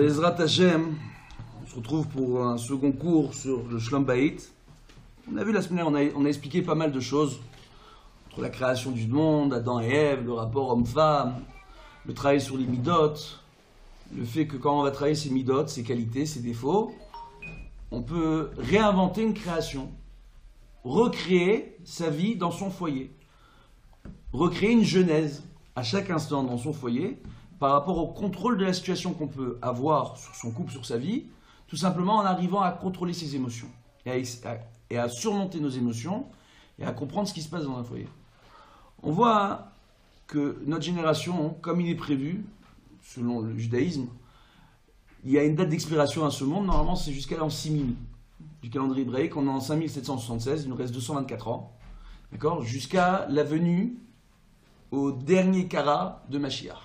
Ezrat Hashem, on se retrouve pour un second cours sur le Shlom Bayit. On a vu la semaine dernière, on a expliqué pas mal de choses entre la création du monde, Adam et Ève, le rapport homme-femme, le travail sur les midot, le fait que quand on va travailler ses midot, ses qualités, ses défauts, on peut réinventer une création, recréer sa vie dans son foyer, recréer une genèse à chaque instant dans son foyer, par rapport au contrôle de la situation qu'on peut avoir sur son couple, sur sa vie, tout simplement en arrivant à contrôler ses émotions et à surmonter nos émotions et à comprendre ce qui se passe dans un foyer. On voit que notre génération, comme il est prévu, selon le judaïsme, il y a une date d'expiration à ce monde, normalement c'est jusqu'à l'an 6000 du calendrier hébraïque, on est en 5776, il nous reste 224 ans, d'accord, jusqu'à la venue au dernier Kara de Mashiach.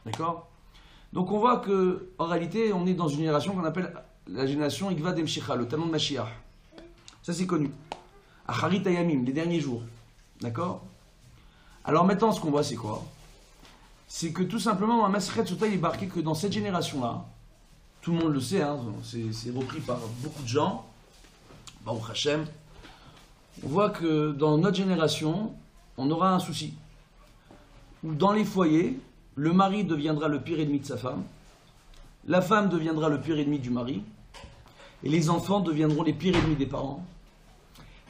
D'accord? Donc on voit que en réalité, on est dans une génération qu'on appelle la génération Ikva Demshicha, le talon de Mashiach. Ça c'est connu. Acharit Ayamim, les derniers jours. D'accord? Alors maintenant, ce qu'on voit, c'est quoi? C'est que tout simplement, dans la Masechet Sota, il est marqué que dans cette génération-là, tout le monde le sait, hein, c'est repris par beaucoup de gens, Baruch Hashem, on voit que dans notre génération, on aura un souci. Où dans les foyers, le mari deviendra le pire ennemi de sa femme, la femme deviendra le pire ennemi du mari, et les enfants deviendront les pires ennemis des parents,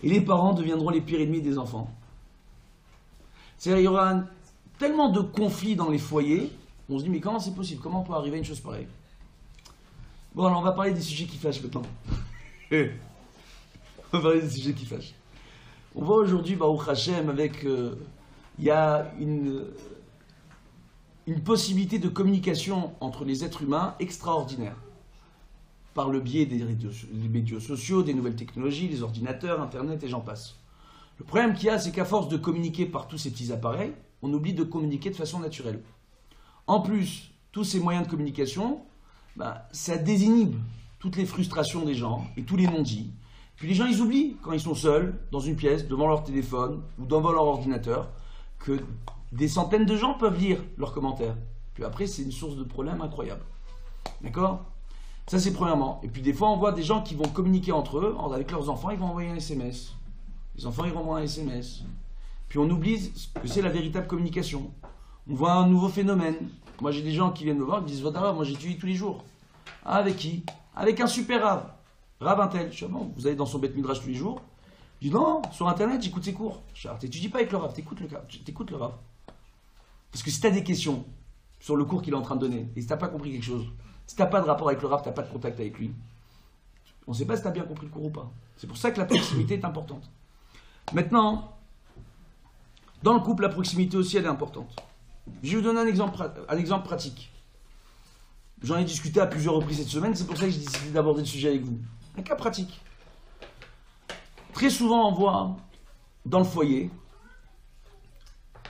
et les parents deviendront les pires ennemis des enfants. C'est-à-dire, il y aura tellement de conflits dans les foyers, on se dit, mais comment c'est possible? Comment on peut arriver à une chose pareille? Bon, alors on va parler des sujets qui fâchent maintenant. On va parler des sujets qui fâchent. On voit aujourd'hui, Baruch Hashem, avec... il y a une possibilité de communication entre les êtres humains extraordinaire, par le biais des médias sociaux, des nouvelles technologies, les ordinateurs, Internet et j'en passe. Le problème qu'il y a, c'est qu'à force de communiquer par tous ces petits appareils, on oublie de communiquer de façon naturelle. En plus, tous ces moyens de communication, ça désinhibe toutes les frustrations des gens et tous les non-dits. Puis les gens, ils oublient, quand ils sont seuls, dans une pièce, devant leur téléphone ou devant leur ordinateur, que des centaines de gens peuvent lire leurs commentaires. Puis après, c'est une source de problèmes incroyable. D'accord? Ça, c'est premièrement. Et puis des fois, on voit des gens qui vont communiquer entre eux, avec leurs enfants, ils vont envoyer un SMS. Les enfants, ils vont envoyer un SMS. Puis on oublie que c'est la véritable communication. On voit un nouveau phénomène. Moi, j'ai des gens qui viennent me voir, qui me disent, Vodara, moi j'étudie tous les jours. Ah, avec qui? Avec un super Rav. Rav Intel. Je dis, ah bon, vous allez dans son bête midrash tous les jours? Je dis, non, sur Internet, j'écoute ses cours. Je dis, t'étudies pas avec le Rav, t'écoutes le Rav. Parce que si tu as des questions sur le cours qu'il est en train de donner, et si tu n'as pas compris quelque chose, si tu n'as pas de rapport avec le Rav, tu n'as pas de contact avec lui, on ne sait pas si tu as bien compris le cours ou pas. C'est pour ça que la proximité est importante. Maintenant, dans le couple, la proximité aussi, elle est importante. Je vais vous donner un exemple pratique. J'en ai discuté à plusieurs reprises cette semaine, c'est pour ça que j'ai décidé d'aborder le sujet avec vous. Un cas pratique. Très souvent, on voit dans le foyer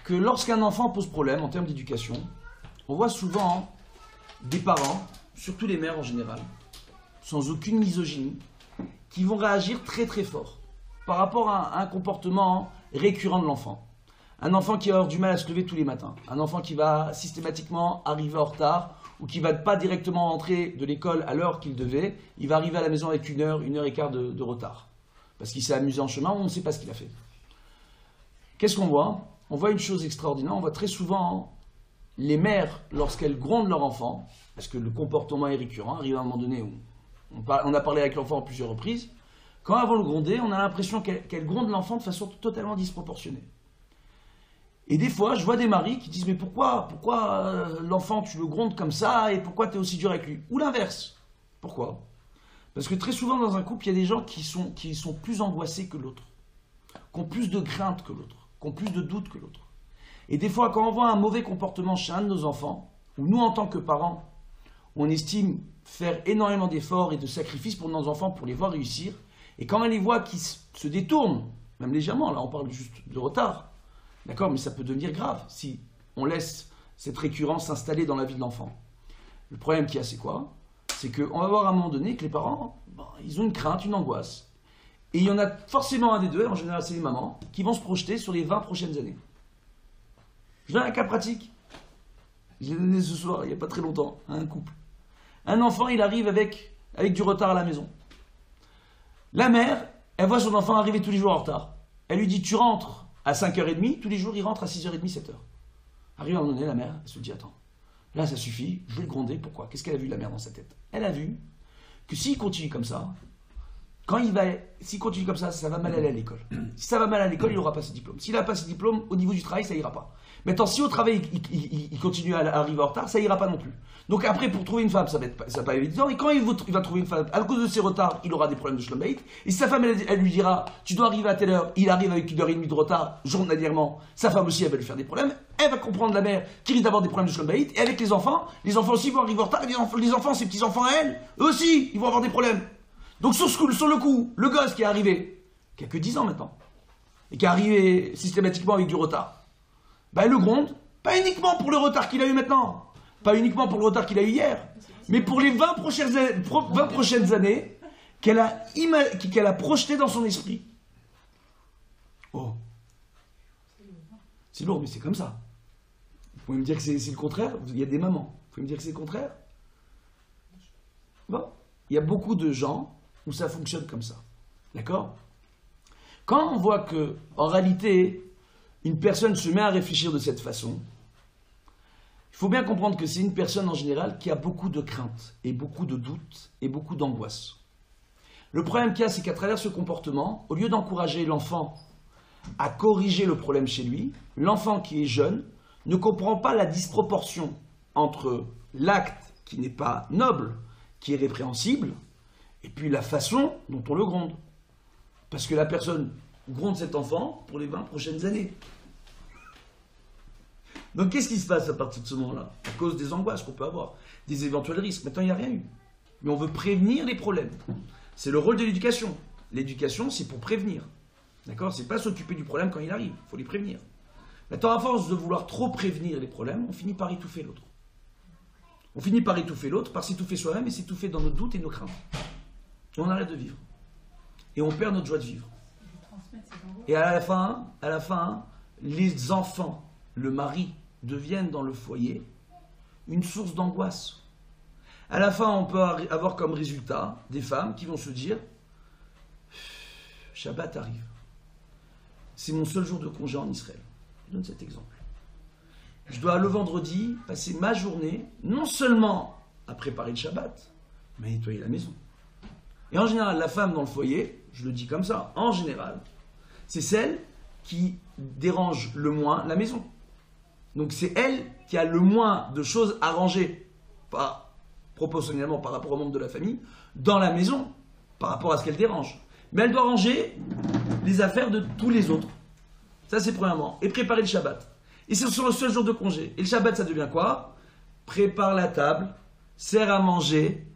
que lorsqu'un enfant pose problème en termes d'éducation, on voit souvent des parents, surtout les mères en général, sans aucune misogynie, qui vont réagir très très fort par rapport à un comportement récurrent de l'enfant. Un enfant qui va avoir du mal à se lever tous les matins, un enfant qui va systématiquement arriver en retard ou qui ne va pas directement rentrer de l'école à l'heure qu'il devait, il va arriver à la maison avec une heure et quart de retard. Parce qu'il s'est amusé en chemin ou on ne sait pas ce qu'il a fait. Qu'est-ce qu'on voit? On voit une chose extraordinaire, on voit très souvent les mères, lorsqu'elles grondent leur enfant, parce que le comportement est récurrent, arrive à un moment donné où on a parlé avec l'enfant à plusieurs reprises, quand elles vont le gronder, on a l'impression qu'elles grondent l'enfant de façon totalement disproportionnée. Et des fois, je vois des maris qui disent, mais pourquoi l'enfant tu le grondes comme ça, et pourquoi tu es aussi dur avec lui? Ou l'inverse. Pourquoi? Parce que très souvent dans un couple, il y a des gens qui sont plus angoissés que l'autre, qui ont plus de crainte que l'autre, qui ont plus de doutes que l'autre. Et des fois, quand on voit un mauvais comportement chez un de nos enfants, ou nous en tant que parents, on estime faire énormément d'efforts et de sacrifices pour nos enfants pour les voir réussir, et quand on les voit qui se détournent, même légèrement, là on parle juste de retard, d'accord, mais ça peut devenir grave si on laisse cette récurrence s'installer dans la vie de l'enfant. Le problème qu'il y a, c'est quoi? C'est qu'on va voir à un moment donné que les parents, ils ont une crainte, une angoisse. Et il y en a forcément un des deux, en général c'est les mamans, qui vont se projeter sur les 20 prochaines années. Je donne un cas pratique. Je l'ai donné ce soir, il n'y a pas très longtemps, à un couple. Un enfant, il arrive avec du retard à la maison. La mère, elle voit son enfant arriver tous les jours en retard. Elle lui dit, tu rentres à 5h30, tous les jours il rentre à 6h30, 7h. Arrive à un moment donné, la mère, elle se dit, attends, là ça suffit, je vais le gronder, pourquoi? Qu'est-ce qu'elle a vu la mère dans sa tête? Elle a vu que s'il continue comme ça, s'il continue comme ça va mal aller à l'école. Si ça va mal à l'école, il n'aura pas ses diplômes. S'il n'a pas ses diplômes, au niveau du travail, ça ira pas. Maintenant, si au travail, il continue à arriver en retard, ça ira pas non plus. Donc après, pour trouver une femme, ça va pas évident. Et quand il va trouver une femme, à cause de ses retards, il aura des problèmes de shlom bayit. Et si sa femme, elle lui dira, tu dois arriver à telle heure, il arrive avec 1h30 de retard, journalièrement, sa femme aussi, elle va lui faire des problèmes. Elle va comprendre la mère qui risque d'avoir des problèmes de shlom bayit. Et avec les enfants aussi vont arriver en retard. Les enfants, ses petits-enfants à elle, eux aussi, ils vont avoir des problèmes. Donc sur le coup, le gosse qui est arrivé, qui a que 10 ans maintenant, et qui est arrivé systématiquement avec du retard, bah elle le gronde, pas uniquement pour le retard qu'il a eu maintenant, pas uniquement pour le retard qu'il a eu hier, mais pour les 20 prochaines années qu'elle a projeté dans son esprit. Oh, c'est lourd, mais c'est comme ça. Vous pouvez me dire que c'est le contraire? Il y a des mamans. Vous pouvez me dire que c'est le contraire? Bon, il y a beaucoup de gens où ça fonctionne comme ça. D'accord? Quand on voit que, en réalité, une personne se met à réfléchir de cette façon, il faut bien comprendre que c'est une personne en général qui a beaucoup de craintes, et beaucoup de doutes, et beaucoup d'angoisse. Le problème qu'il y a, c'est qu'à travers ce comportement, au lieu d'encourager l'enfant à corriger le problème chez lui, l'enfant qui est jeune ne comprend pas la disproportion entre l'acte qui n'est pas noble, qui est répréhensible, et puis la façon dont on le gronde. Parce que la personne gronde cet enfant pour les 20 prochaines années. Donc qu'est-ce qui se passe à partir de ce moment-là? À cause des angoisses qu'on peut avoir, des éventuels risques. Maintenant, il n'y a rien eu. Mais on veut prévenir les problèmes. C'est le rôle de l'éducation. L'éducation, c'est pour prévenir. D'accord? C'est pas s'occuper du problème quand il arrive. Il faut les prévenir. Maintenant, à force de vouloir trop prévenir les problèmes, on finit par étouffer l'autre. On finit par étouffer l'autre, par s'étouffer soi-même et s'étouffer dans nos doutes et nos craintes. Et on arrête de vivre. Et on perd notre joie de vivre. Et à la fin, les enfants, le mari, deviennent dans le foyer une source d'angoisse. À la fin, on peut avoir comme résultat des femmes qui vont se dire « Shabbat arrive. C'est mon seul jour de congé en Israël. » Je donne cet exemple. Je dois le vendredi passer ma journée, non seulement à préparer le Shabbat, mais à nettoyer la maison. Et en général, la femme dans le foyer, je le dis comme ça, en général, c'est celle qui dérange le moins la maison. Donc c'est elle qui a le moins de choses à ranger, pas proportionnellement par rapport au membre de la famille, dans la maison, par rapport à ce qu'elle dérange. Mais elle doit ranger les affaires de tous les autres. Ça c'est premièrement. Et préparer le Shabbat. Et c'est sur le seul jour de congé. Et le Shabbat, ça devient quoi? Prépare la table, sert à manger,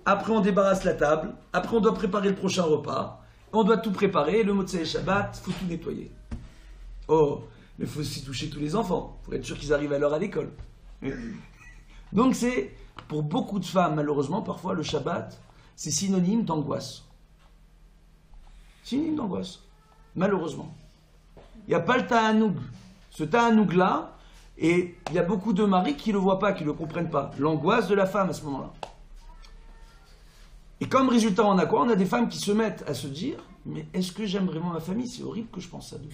après on débarrasse la table, après on doit préparer le prochain repas, on doit tout préparer, le Motsei Shabbat, il faut tout nettoyer. Oh, mais il faut aussi toucher tous les enfants, pour être sûr qu'ils arrivent à l'heure à l'école. Donc c'est, pour beaucoup de femmes, malheureusement, parfois le Shabbat, c'est synonyme d'angoisse. Synonyme d'angoisse, malheureusement. Il n'y a pas le ta'anoug. Ce ta'anoug-là, et il y a beaucoup de maris qui ne le voient pas, qui ne le comprennent pas. L'angoisse de la femme à ce moment-là. Et comme résultat, on a quoi? On a des femmes qui se mettent à se dire « Mais est-ce que j'aime vraiment ma famille? C'est horrible que je pense ça d'eux.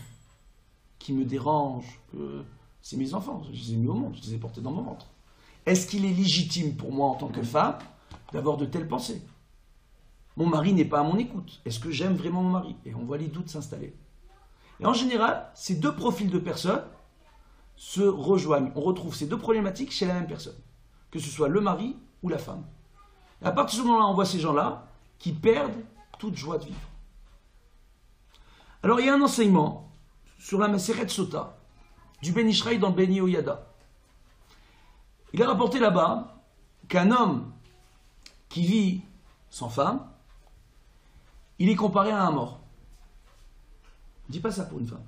Qui me dérange, que c'est mes enfants, je les ai mis au monde, je les ai portés dans mon ventre. Est-ce qu'il est légitime pour moi en tant que femme d'avoir de telles pensées? Mon mari n'est pas à mon écoute. Est-ce que j'aime vraiment mon mari? » Et on voit les doutes s'installer. Et en général, ces deux profils de personnes se rejoignent. On retrouve ces deux problématiques chez la même personne, que ce soit le mari ou la femme. Et à partir de ce moment-là, on voit ces gens-là qui perdent toute joie de vivre. Alors il y a un enseignement sur la Maseret Sota du Ben Ishraï dans le Ben Yehoyada. Il est rapporté là-bas qu'un homme qui vit sans femme, il est comparé à un mort. On ne dit pas ça pour une femme.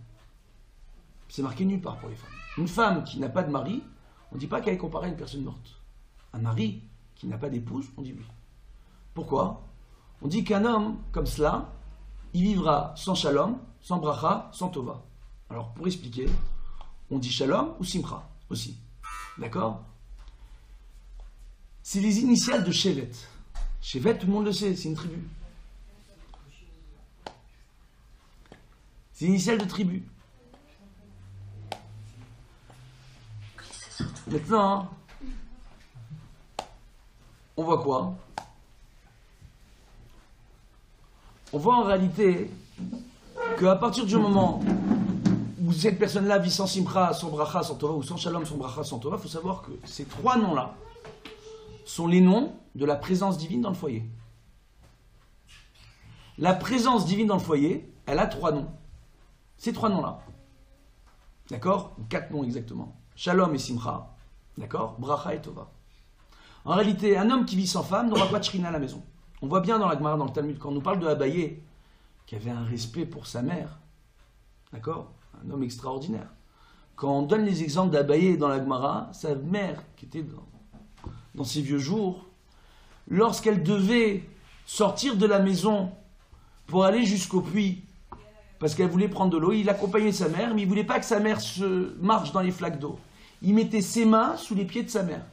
C'est marqué nulle part pour les femmes. Une femme qui n'a pas de mari, on ne dit pas qu'elle est comparée à une personne morte. Un mari qui n'a pas d'épouse, on dit oui. Pourquoi? On dit qu'un homme comme cela, il vivra sans shalom, sans bracha, sans tova. Alors pour expliquer, on dit shalom ou simcha aussi. D'accord? C'est les initiales de Shevet. Shevet, tout le monde le sait, c'est une tribu. C'est l'initiale de tribu. Maintenant, on voit quoi? On voit en réalité qu'à partir du moment où cette personne-là vit sans simcha, sans bracha, sans tova, ou sans shalom, sans bracha, sans tova, il faut savoir que ces trois noms-là sont les noms de la présence divine dans le foyer. La présence divine dans le foyer, elle a trois noms. Ces trois noms-là. D'accord? Quatre noms exactement. Shalom et simcha. D'accord? Bracha et tova. En réalité, un homme qui vit sans femme n'aura pas de shrina à la maison. On voit bien dans la Gemara, dans le Talmud, quand on nous parle de Abaye, qui avait un respect pour sa mère. D'accord? Un homme extraordinaire. Quand on donne les exemples d'Abaye dans la Gemara, sa mère, qui était dans ses vieux jours, lorsqu'elle devait sortir de la maison pour aller jusqu'au puits, parce qu'elle voulait prendre de l'eau, il accompagnait sa mère, mais il ne voulait pas que sa mère se marche dans les flaques d'eau. Il mettait ses mains sous les pieds de sa mère.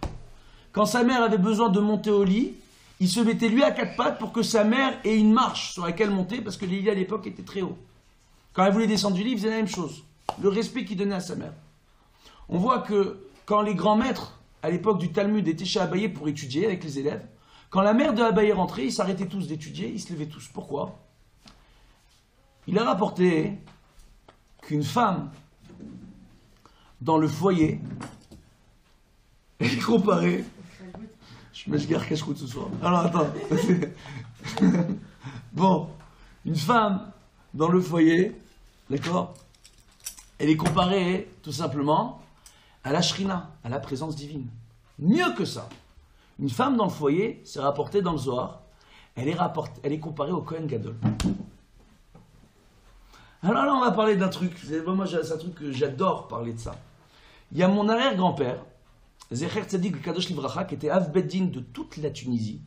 Quand sa mère avait besoin de monter au lit, il se mettait lui à quatre pattes pour que sa mère ait une marche sur laquelle monter, parce que les lits à l'époque étaient très hauts. Quand elle voulait descendre du lit, il faisait la même chose. Le respect qu'il donnait à sa mère. On voit que quand les grands maîtres, à l'époque du Talmud, étaient chez Abaye pour étudier avec les élèves, quand la mère de Abaye rentrait, ils s'arrêtaient tous d'étudier, ils se levaient tous. Pourquoi? Il a rapporté qu'une femme dans le foyer est comparée. Je garde cache-croûte ce soir. Alors attends. Bon, une femme dans le foyer, d'accord, elle est comparée tout simplement à la shrina, à la présence divine. Mieux que ça. Une femme dans le foyer, c'est rapporté dans le Zohar, elle est comparée au Kohen Gadol. Alors là, on va parler d'un truc. Moi, c'est un truc que j'adore parler de ça. Il y a mon arrière-grand-père, Zecher Tzadik Kadosh Livracha, qui était Av Beddin de toute la Tunisie.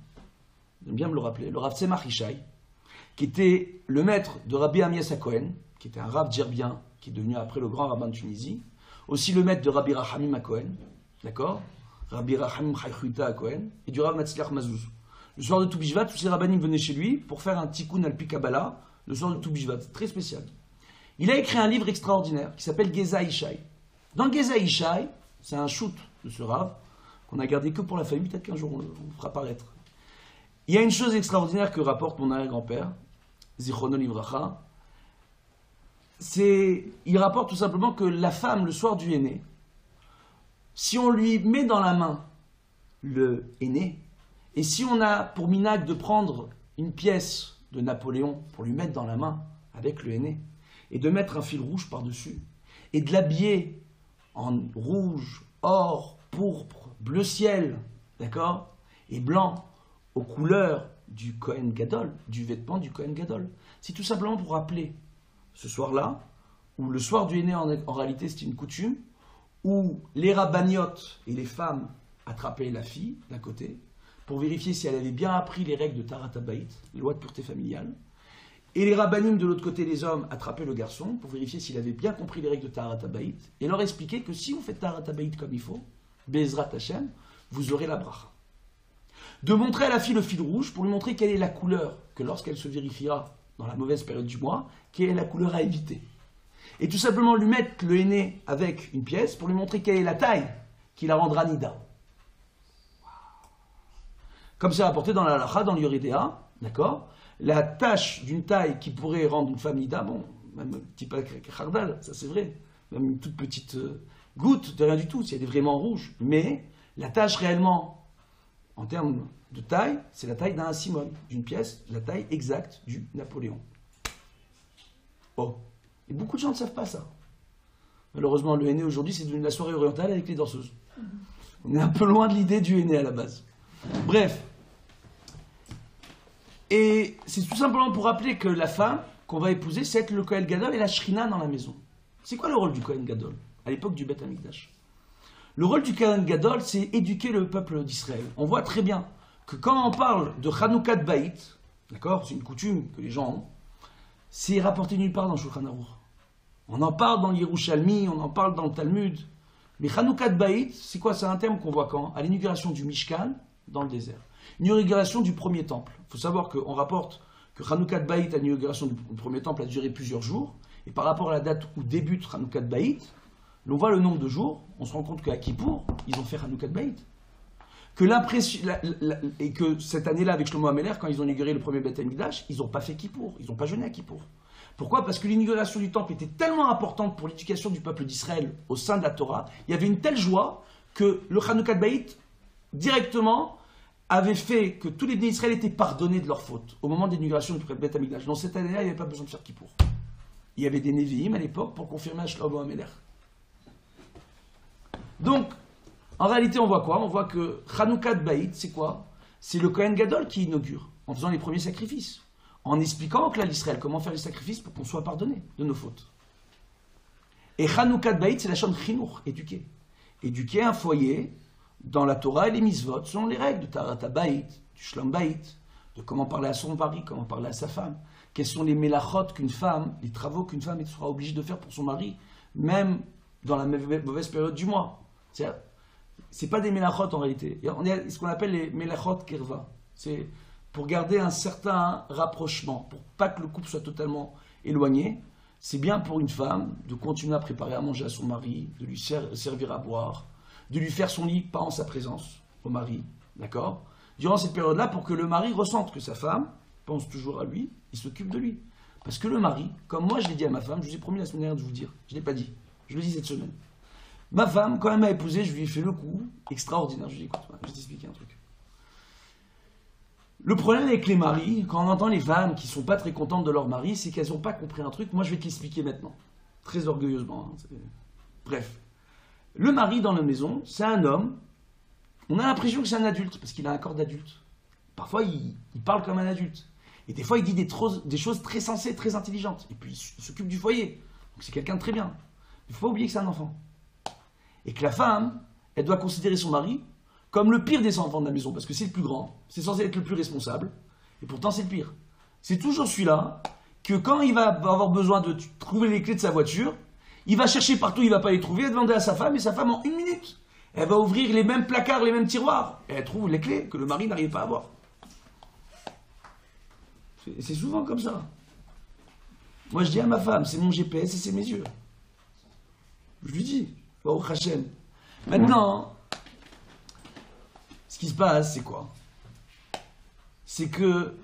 J'aime bien me le rappeler. Le Rav Tzemach Ishai, qui était le maître de Rabbi Amias HaKohen, qui était un Rav djerbien, qui est devenu après le grand rabbin de Tunisie. Aussi le maître de Rabbi Rachamim HaKohen, d'accord, Rabbi Rachamim Chaychuita HaKohen, et du Rav Matzliach Mazouz. Le soir de Toubishvat, tous ces rabbinim venaient chez lui pour faire un tikkun al-pi Kabbalah, le soir de Toubishvat. Très spécial. Il a écrit un livre extraordinaire qui s'appelle Geza Ishai. Dans Geza Ishai, c'est un shoot de ce Rav, qu'on a gardé que pour la famille, peut-être qu'un jour on le fera paraître. Il y a une chose extraordinaire que rapporte mon arrière-grand-père, Zichrono Livracha, il rapporte tout simplement que la femme, le soir du henné, si on lui met dans la main le henné, et si on a pour minag de prendre une pièce de Napoléon pour lui mettre dans la main avec le henné, et de mettre un fil rouge par-dessus, et de l'habiller en rouge, or, pourpre, bleu ciel, d'accord, et blanc, aux couleurs du Kohen Gadol, du vêtement du Kohen Gadol. C'est tout simplement pour rappeler ce soir-là, où le soir du henné en réalité c'était une coutume, où les rabbagnotes et les femmes attrapaient la fille d'un côté, pour vérifier si elle avait bien appris les règles de Taharat HaBayit, les lois de pureté familiale, et les rabbanim de l'autre côté, les hommes, attrapaient le garçon pour vérifier s'il avait bien compris les règles de Taharat HaBayit, et leur expliquer que si vous faites Taharat HaBayit comme il faut, Be'ezrat Hashem, vous aurez la bracha. De montrer à la fille le fil rouge pour lui montrer quelle est la couleur, que lorsqu'elle se vérifiera dans la mauvaise période du mois, quelle est la couleur à éviter. Et tout simplement lui mettre le henné avec une pièce pour lui montrer quelle est la taille qui la rendra nida. Comme c'est rapporté dans la halacha, dans l'Yoridéa, d'accord, la tâche d'une taille qui pourrait rendre une femme nida, bon, même un petit peu khardal, ça c'est vrai, même une toute petite goutte de rien du tout, si elle est vraiment rouge, mais la tâche réellement, en termes de taille, c'est la taille d'un simon, d'une pièce, la taille exacte du Napoléon. Oh, et beaucoup de gens ne savent pas ça. Malheureusement, le henné aujourd'hui, c'est devenu la soirée orientale avec les danseuses. On est un peu loin de l'idée du henné à la base. Bref. Et c'est tout simplement pour rappeler que la femme qu'on va épouser, c'est être le Kohen Gadol et la Shrina dans la maison. C'est quoi le rôle du Kohen Gadol à l'époque du Beth Amikdash? Le rôle du Kohen Gadol, c'est éduquer le peuple d'Israël. On voit très bien que quand on parle de Chanoukat Baït, d'accord, c'est une coutume que les gens ont, c'est rapporté nulle part dans Shulchan Aruch. On en parle dans l'Yerushalmi, on en parle dans le Talmud. Mais Chanoukat Baït, c'est quoi? C'est un terme qu'on voit quand? À l'inauguration du Mishkan dans le désert. Une inauguration du premier temple. Il faut savoir qu'on rapporte que Hanoukat Baït, à l'inauguration du premier temple, a duré plusieurs jours. Et par rapport à la date où débute Hanoukat Baït, on voit le nombre de jours, on se rend compte qu'à Kippour, ils ont fait Hanoukat Baït. Que l'impression, et que cette année-là, avec Shlomo Améler, quand ils ont inauguré le premier Beth Amikdash, ils n'ont pas fait Kippour, ils n'ont pas jeûné à Kippour. Pourquoi? Parce que l'inauguration du temple était tellement importante pour l'éducation du peuple d'Israël au sein de la Torah, il y avait une telle joie que le Hanoukat Baït, directement, avait fait que tous les bénis d'Israël étaient pardonnés de leurs fautes au moment de l'inauguration du Beth Amikdash. Dans cette année-là, il n'y avait pas besoin de faire Kippour. Il y avait des Nevi'im à l'époque pour confirmer à Shlomo Améler. Donc, en réalité, on voit quoi? On voit que Hanoukat Baït, c'est quoi? C'est le Kohen Gadol qui inaugure, en faisant les premiers sacrifices, en expliquant à l'Israël comment faire les sacrifices pour qu'on soit pardonné de nos fautes. Et Hanoukat Baït, c'est la chambre Chinour, éduquer. Éduquer un foyer dans la Torah et les mitzvot, selon les règles de Tarata Baït, du Shlom Baït, de comment parler à son mari, comment parler à sa femme, quels sont les mélachot qu'une femme, les travaux qu'une femme sera obligée de faire pour son mari, même dans la mauvaise période du mois. C'est pas des mélachot en réalité. Il y a ce qu'on appelle les mélachot kerva. C'est pour garder un certain rapprochement, pour pas que le couple soit totalement éloigné. C'est bien pour une femme de continuer à préparer à manger à son mari, de lui servir à boire, de lui faire son lit, pas en sa présence, au mari, d'accord? Durant cette période-là, pour que le mari ressente que sa femme pense toujours à lui, il s'occupe de lui. Parce que le mari, comme moi je l'ai dit à ma femme, je vous ai promis la semaine dernière de vous dire, je ne l'ai pas dit, je le dis cette semaine. Ma femme, quand elle m'a épousé, je lui ai fait le coup extraordinaire. Je lui ai dit, écoute, je vais t'expliquer un truc. Le problème avec les maris, quand on entend les femmes qui ne sont pas très contentes de leur mari, c'est qu'elles n'ont pas compris un truc. Moi, je vais te l'expliquer maintenant. Très orgueilleusement. Hein, bref. Le mari dans la maison, c'est un homme. On a l'impression que c'est un adulte, parce qu'il a un corps d'adulte. Parfois, il parle comme un adulte. Et des fois, il dit des choses très sensées, très intelligentes. Et puis, il s'occupe du foyer. Donc, c'est quelqu'un de très bien. Il ne faut pas oublier que c'est un enfant. Et que la femme, elle doit considérer son mari comme le pire des enfants de la maison, parce que c'est le plus grand, c'est censé être le plus responsable, et pourtant c'est le pire. C'est toujours celui-là que quand il va avoir besoin de trouver les clés de sa voiture, il va chercher partout, il ne va pas les trouver, il va demander à sa femme, et sa femme en 1 minute, elle va ouvrir les mêmes placards, les mêmes tiroirs, et elle trouve les clés que le mari n'arrive pas à avoir. C'est souvent comme ça. Moi je dis à ma femme, c'est mon GPS et c'est mes yeux. Je lui dis, Baruch Hashem. Maintenant, ce qui se passe, c'est quoi? C'est que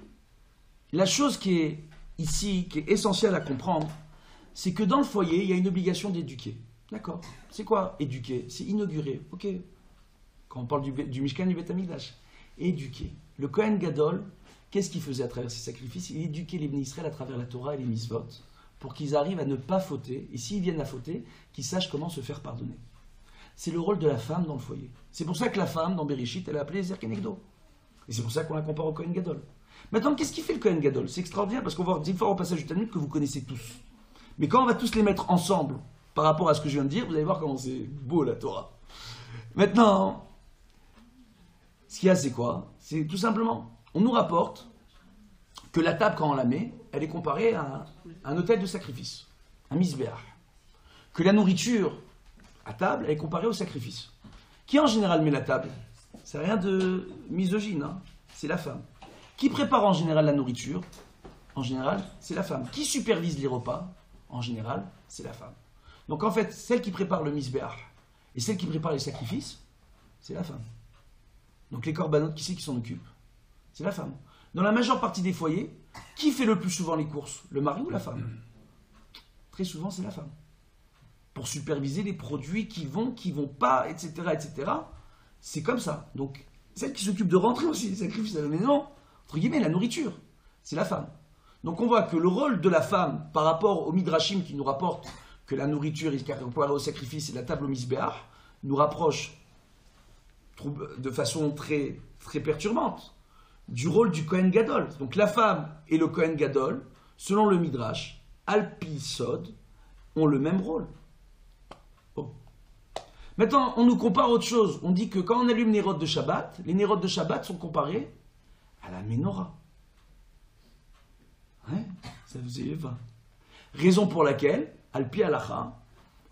la chose qui est ici, qui est essentielle à comprendre, c'est que dans le foyer, il y a une obligation d'éduquer. D'accord? C'est quoi éduquer? C'est inaugurer. Ok. Quand on parle du Mishkan, du Beth Amikdash. Éduquer. Le Kohen Gadol, qu'est-ce qu'il faisait à travers ses sacrifices? Il éduquait les bénis Israël à travers la Torah et les mitzvot, pour qu'ils arrivent à ne pas fauter, et s'ils viennent à fauter, qu'ils sachent comment se faire pardonner. C'est le rôle de la femme dans le foyer. C'est pour ça que la femme, dans Bereshit, elle est appelée Ezer Kenegdo. Et c'est pour ça qu'on la compare au Kohen Gadol. Maintenant, qu'est-ce qui fait le Kohen Gadol? C'est extraordinaire, parce qu'on va voir différents passages du Talmud que vous connaissez tous. Mais quand on va tous les mettre ensemble, par rapport à ce que je viens de dire, vous allez voir comment c'est beau la Torah. Maintenant, ce qu'il y a, c'est quoi? C'est tout simplement, on nous rapporte que la table, quand on la met, elle est comparée à un autel de sacrifice, un misbéach. Que la nourriture à table, elle est comparée au sacrifice. Qui en général met la table? C'est rien de misogyne, hein, c'est la femme. Qui prépare en général la nourriture? En général, c'est la femme. Qui supervise les repas? En général, c'est la femme. Donc en fait, celle qui prépare le misbéach et celle qui prépare les sacrifices, c'est la femme. Donc les corbanotes, qui c'est qui s'en occupe? C'est la femme. Dans la majeure partie des foyers, qui fait le plus souvent les courses? Le mari ou la femme? Très souvent, c'est la femme. Pour superviser les produits qui vont pas, etc., etc. C'est comme ça. Donc, celle qui s'occupe de rentrer aussi les sacrifices à la maison, entre guillemets, la nourriture, c'est la femme. Donc, on voit que le rôle de la femme, par rapport au Midrashim qui nous rapporte que la nourriture est comparée au sacrifice et la table au Misbéach, nous rapproche de façon très, très perturbante du rôle du Kohen Gadol. Donc la femme et le Kohen Gadol, selon le Midrash, Al-Pi Sod, ont le même rôle. Bon. Maintenant, on nous compare autre chose. On dit que quand on allume les nérodes de Shabbat, les nérodes de Shabbat sont comparés à la Ménorah. Ouais, ça vous y va. Raison pour laquelle, Al-Pi Halacha,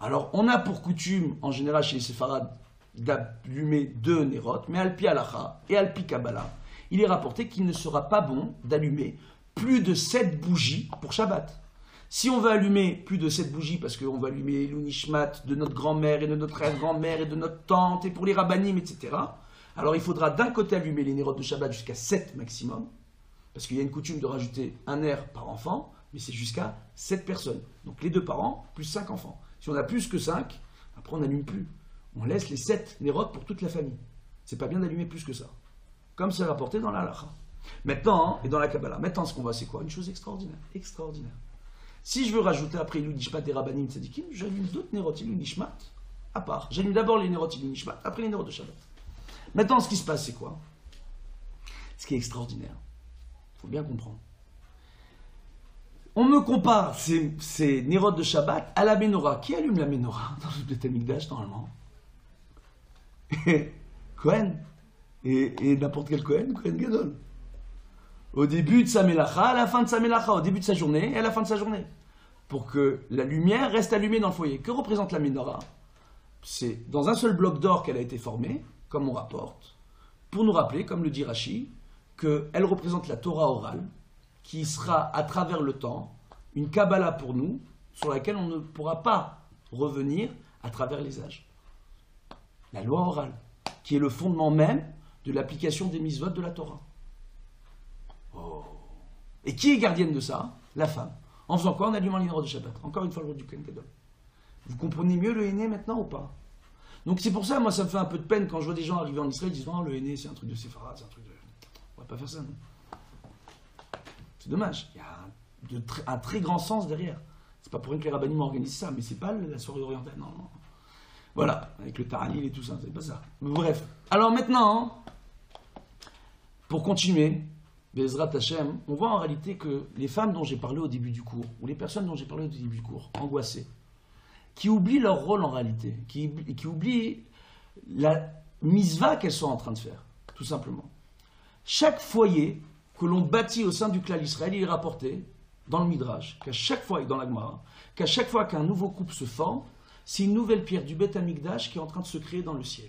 alors on a pour coutume, en général chez les séfarades, d'allumer 2 Nérot, mais Alpi Halacha et Alpi Kabbalah, il est rapporté qu'il ne sera pas bon d'allumer plus de 7 bougies pour Shabbat. Si on veut allumer plus de 7 bougies, parce qu'on va allumer l'Unishmat de notre grand-mère et de notre grand-mère et de notre tante, et pour les rabbinim, etc., alors il faudra d'un côté allumer les Nérot de Shabbat jusqu'à 7 maximum, parce qu'il y a une coutume de rajouter un air par enfant, mais c'est jusqu'à 7 personnes. Donc les 2 parents, plus 5 enfants. Si on a plus que 5, après on n'allume plus. On laisse les 7 Nérot pour toute la famille. C'est pas bien d'allumer plus que ça. Comme c'est rapporté dans la Halacha. Maintenant, et dans la Kabbalah, maintenant ce qu'on voit c'est quoi? Une chose extraordinaire. Extraordinaire. Si je veux rajouter après Ilou Nishmat des Rabbanim Tzadikim, j'allume d'autres Nérot Ilou Nishmat à part. J'allume d'abord les Nérot Ilou Nishmat, après les Nérot de Shabbat. Maintenant, ce qui se passe, c'est quoi? Ce qui est extraordinaire. Il faut bien comprendre. On me compare ces Nérot de Shabbat à la Menorah. Qui allume la Menorah dans le Beth Amikdash normalement? Kohen. Et n'importe quel Kohen Gadol. Au début de sa Melacha, à la fin de sa Melacha, au début de sa journée et à la fin de sa journée. Pour que la lumière reste allumée dans le foyer. Que représente la Menorah? C'est dans un seul bloc d'or qu'elle a été formée, comme on rapporte, pour nous rappeler, comme le dit Rashi, qu'elle représente la Torah orale, qui sera à travers le temps une Kabbalah pour nous, sur laquelle on ne pourra pas revenir à travers les âges. La loi orale, qui est le fondement même de l'application des mitzvot de la Torah. Oh. Et qui est gardienne de ça? La femme. En faisant quoi? En allumant les Nérot de Shabbat. Encore une fois le rôle du Kohen Gadol. Vous comprenez mieux le Héné maintenant ou pas? Donc c'est pour ça, moi ça me fait un peu de peine quand je vois des gens arriver en Israël et disent « Oh, le Héné c'est un truc de Séfarad, c'est un truc de... » On va pas faire ça, non? C'est dommage. Il y a un très grand sens derrière. C'est pas pour rien que les rabbinim organisent ça, mais c'est pas la soirée orientale, non. Voilà, avec le Taranil et tout ça, c'est pas ça. Bref. Alors maintenant, pour continuer, Bezrat Hashem, on voit en réalité que les femmes dont j'ai parlé au début du cours, ou les personnes dont j'ai parlé au début du cours, angoissées, qui oublient leur rôle en réalité, qui oublient la misva qu'elles sont en train de faire, tout simplement. Chaque foyer que l'on bâtit au sein du clan Israël, il est rapporté dans le Midrash, qu'à chaque fois, et dans la Gemara, qu'à chaque fois qu'un nouveau couple se forme, c'est une nouvelle pierre du Beth Amikdash qui est en train de se créer dans le ciel.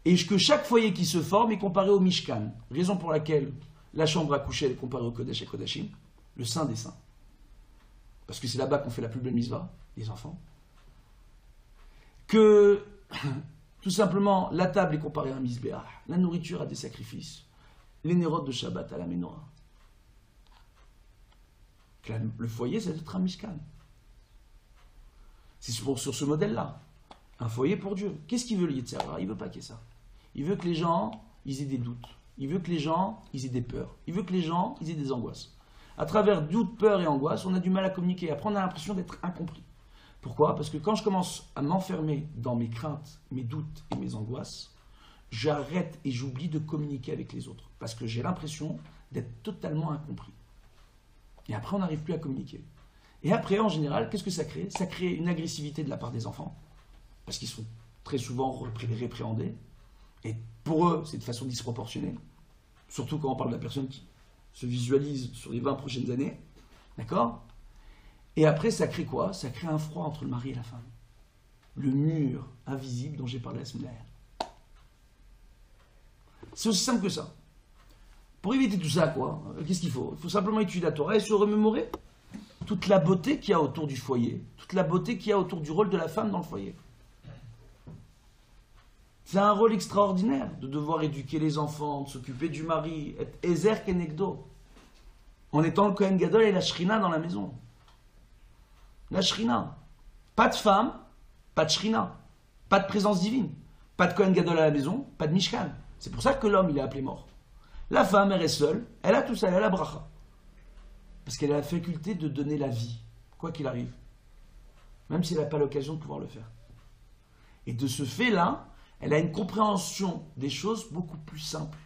Et que chaque foyer qui se forme est comparé au Mishkan, raison pour laquelle la chambre à coucher est comparée au Kodesh et Kodashim, le Saint des Saints. Parce que c'est là-bas qu'on fait la plus belle mitzvah, les enfants. Que, tout simplement, la table est comparée à un misbéach, la nourriture à des sacrifices, les Nérot de Shabbat à la Menorah. Que le foyer, c'est d'être un Mishkan. C'est sur ce modèle-là. Un foyer pour Dieu. Qu'est-ce qu'il veut, le Yetzer Hara? Il ne veut pas qu'il y ait ça. Il veut que les gens, ils aient des doutes. Il veut que les gens, ils aient des peurs. Il veut que les gens, ils aient des angoisses. À travers doutes, peurs et angoisses, on a du mal à communiquer. Après, on a l'impression d'être incompris. Pourquoi? Parce que quand je commence à m'enfermer dans mes craintes, mes doutes et mes angoisses, j'arrête et j'oublie de communiquer avec les autres. Parce que j'ai l'impression d'être totalement incompris. Et après, on n'arrive plus à communiquer. Et après, en général, qu'est-ce que ça crée? Ça crée une agressivité de la part des enfants. Parce qu'ils sont très souvent répréhendés. Et pour eux, c'est de façon disproportionnée. Surtout quand on parle de la personne qui se visualise sur les 20 prochaines années. D'accord? Et après, ça crée quoi? Ça crée un froid entre le mari et la femme. Le mur invisible dont j'ai parlé la semaine dernière. C'est aussi simple que ça. Pour éviter tout ça, quoi, qu'est-ce qu'il faut? Il faut simplement étudier la Torah et se remémorer toute la beauté qu'il y a autour du foyer, toute la beauté qu'il y a autour du rôle de la femme dans le foyer. C'est un rôle extraordinaire de devoir éduquer les enfants, de s'occuper du mari, être Ezer Kenegdo, en étant le Kohen Gadol et la Shrina dans la maison. La Shrina. Pas de femme, pas de Shrina. Pas de présence divine. Pas de Kohen Gadol à la maison, pas de Mishkan. C'est pour ça que l'homme, il est appelé mort. La femme, elle est seule, elle a tout ça, elle a la bracha. Parce qu'elle a la faculté de donner la vie, quoi qu'il arrive. Même si elle n'a pas l'occasion de pouvoir le faire. Et de ce fait-là, elle a une compréhension des choses beaucoup plus simple.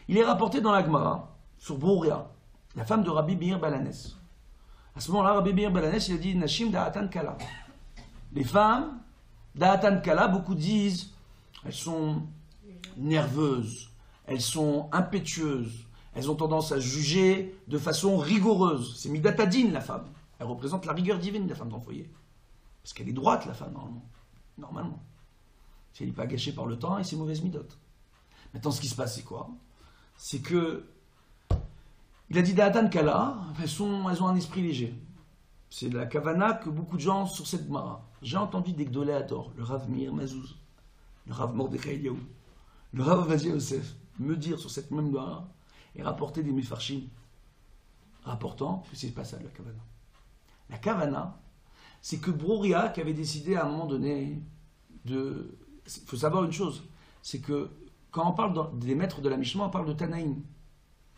Il est rapporté dans la Gemara, sur Brouria, la femme de Rabbi Meir Balanes. À ce moment-là, Rabbi Meir Balanes, il a dit Nashim da'atan kala. Les femmes, da'atan kala, beaucoup disent, elles sont nerveuses, elles sont impétueuses, elles ont tendance à juger de façon rigoureuse. C'est midatadine, la femme. Elle représente la rigueur divine, la femme dans le foyer. Parce qu'elle est droite, la femme, normalement. normalement. Si elle n'est pas gâchée par le temps et ses mauvaises midotes. Maintenant, ce qui se passe, c'est quoi? C'est que il a dit Da'atan Kala, elles ont un esprit léger. C'est la kavana que beaucoup de gens sur cette Gemara. J'ai entendu des Gdolé Hador, le Rav Meir Mazouz, le Rav Mordechai Eliaou, le Rav Ovadia Yosef, me dire sur cette même Gemara et rapporter des Mefarshim, rapportant que c'est pas ça de la kavana. La kavana, c'est que Brouria, qui avait décidé à un moment donné de... Il faut savoir une chose, c'est que quand on parle des maîtres de la Mishnah, on parle de Tanaïm.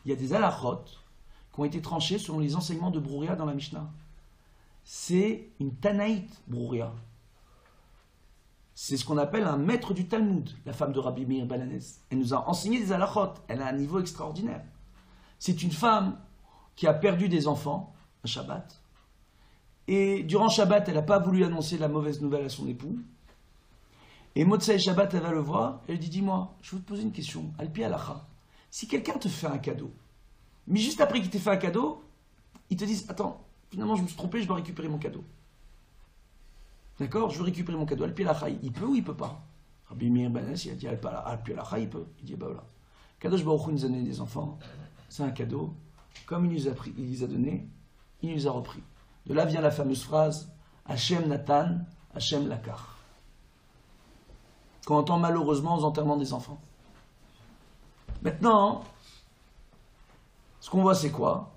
Il y a des halachot qui ont été tranchés selon les enseignements de Brouria dans la Mishnah. C'est une Tanaïte Brouria. C'est ce qu'on appelle un maître du Talmud, la femme de Rabbi Meir Balanès. Elle nous a enseigné des halachot. Elle a un niveau extraordinaire. C'est une femme qui a perdu des enfants un Shabbat. Et durant Shabbat, elle n'a pas voulu annoncer la mauvaise nouvelle à son époux. Et Motsai Shabbat, elle va le voir. Elle lui dit, dis-moi, je veux te poser une question. Alpi Halacha. Si quelqu'un te fait un cadeau, mais juste après qu'il t'ait fait un cadeau, ils te disent, attends, finalement je me suis trompé, je dois récupérer mon cadeau. D'accord? Je veux récupérer mon cadeau. Alpi Halacha, il peut ou il peut pas? Rabbi Meir Balanès, il a dit, Alpi Halacha, il peut. Il dit, bah voilà. Kadosh Baruch Hu nous a donné des enfants, c'est un cadeau. Comme il nous a pris, il les a donnés, il nous a repris. De là vient la fameuse phrase, Hachem Natan, Hachem Lakar. Qu'on entend malheureusement aux enterrements des enfants. Maintenant, ce qu'on voit, c'est quoi?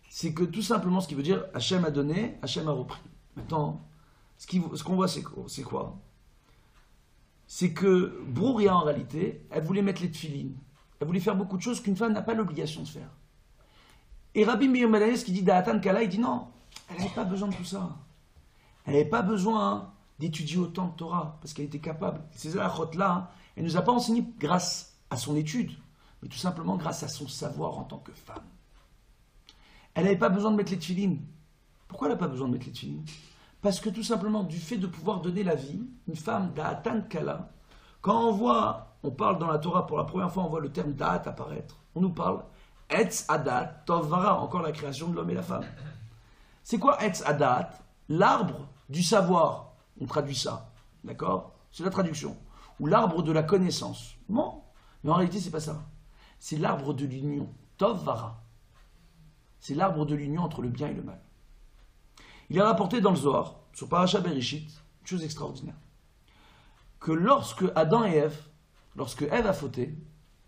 C'est que tout simplement, ce qui veut dire Hachem a donné, Hachem a repris. Maintenant, ce qu'on voit, c'est quoi? C'est que Brouria, en réalité, elle voulait mettre les tefilines. Elle voulait faire beaucoup de choses qu'une femme n'a pas l'obligation de faire. Et Rabbi Meir Balanès qui dit Da'atan Kala, il dit non, elle n'avait pas besoin de tout ça. Elle n'avait pas besoin d'étudier autant de Torah, parce qu'elle était capable. Ces halachot-là, elle ne nous a pas enseigné grâce à son étude, mais tout simplement grâce à son savoir en tant que femme. Elle n'avait pas besoin de mettre les tefilines. Pourquoi elle n'a pas besoin de mettre les tefilines? Parce que tout simplement, du fait de pouvoir donner la vie, une femme Da'atan Kala, quand on parle dans la Torah, pour la première fois, on voit le terme Da'at apparaître. On nous parle Etz Adat Tov Vara, encore la création de l'homme et la femme. C'est quoi Etz Adat? L'arbre du savoir. On traduit ça, d'accord? C'est la traduction. Ou l'arbre de la connaissance. Bon, mais en réalité, c'est pas ça. C'est l'arbre de l'union. Tov Vara. C'est l'arbre de l'union entre le bien et le mal. Il est rapporté dans le Zohar, sur Parashat Bereshit, une chose extraordinaire. Que lorsque Adam et Ève, lorsque Ève a fauté,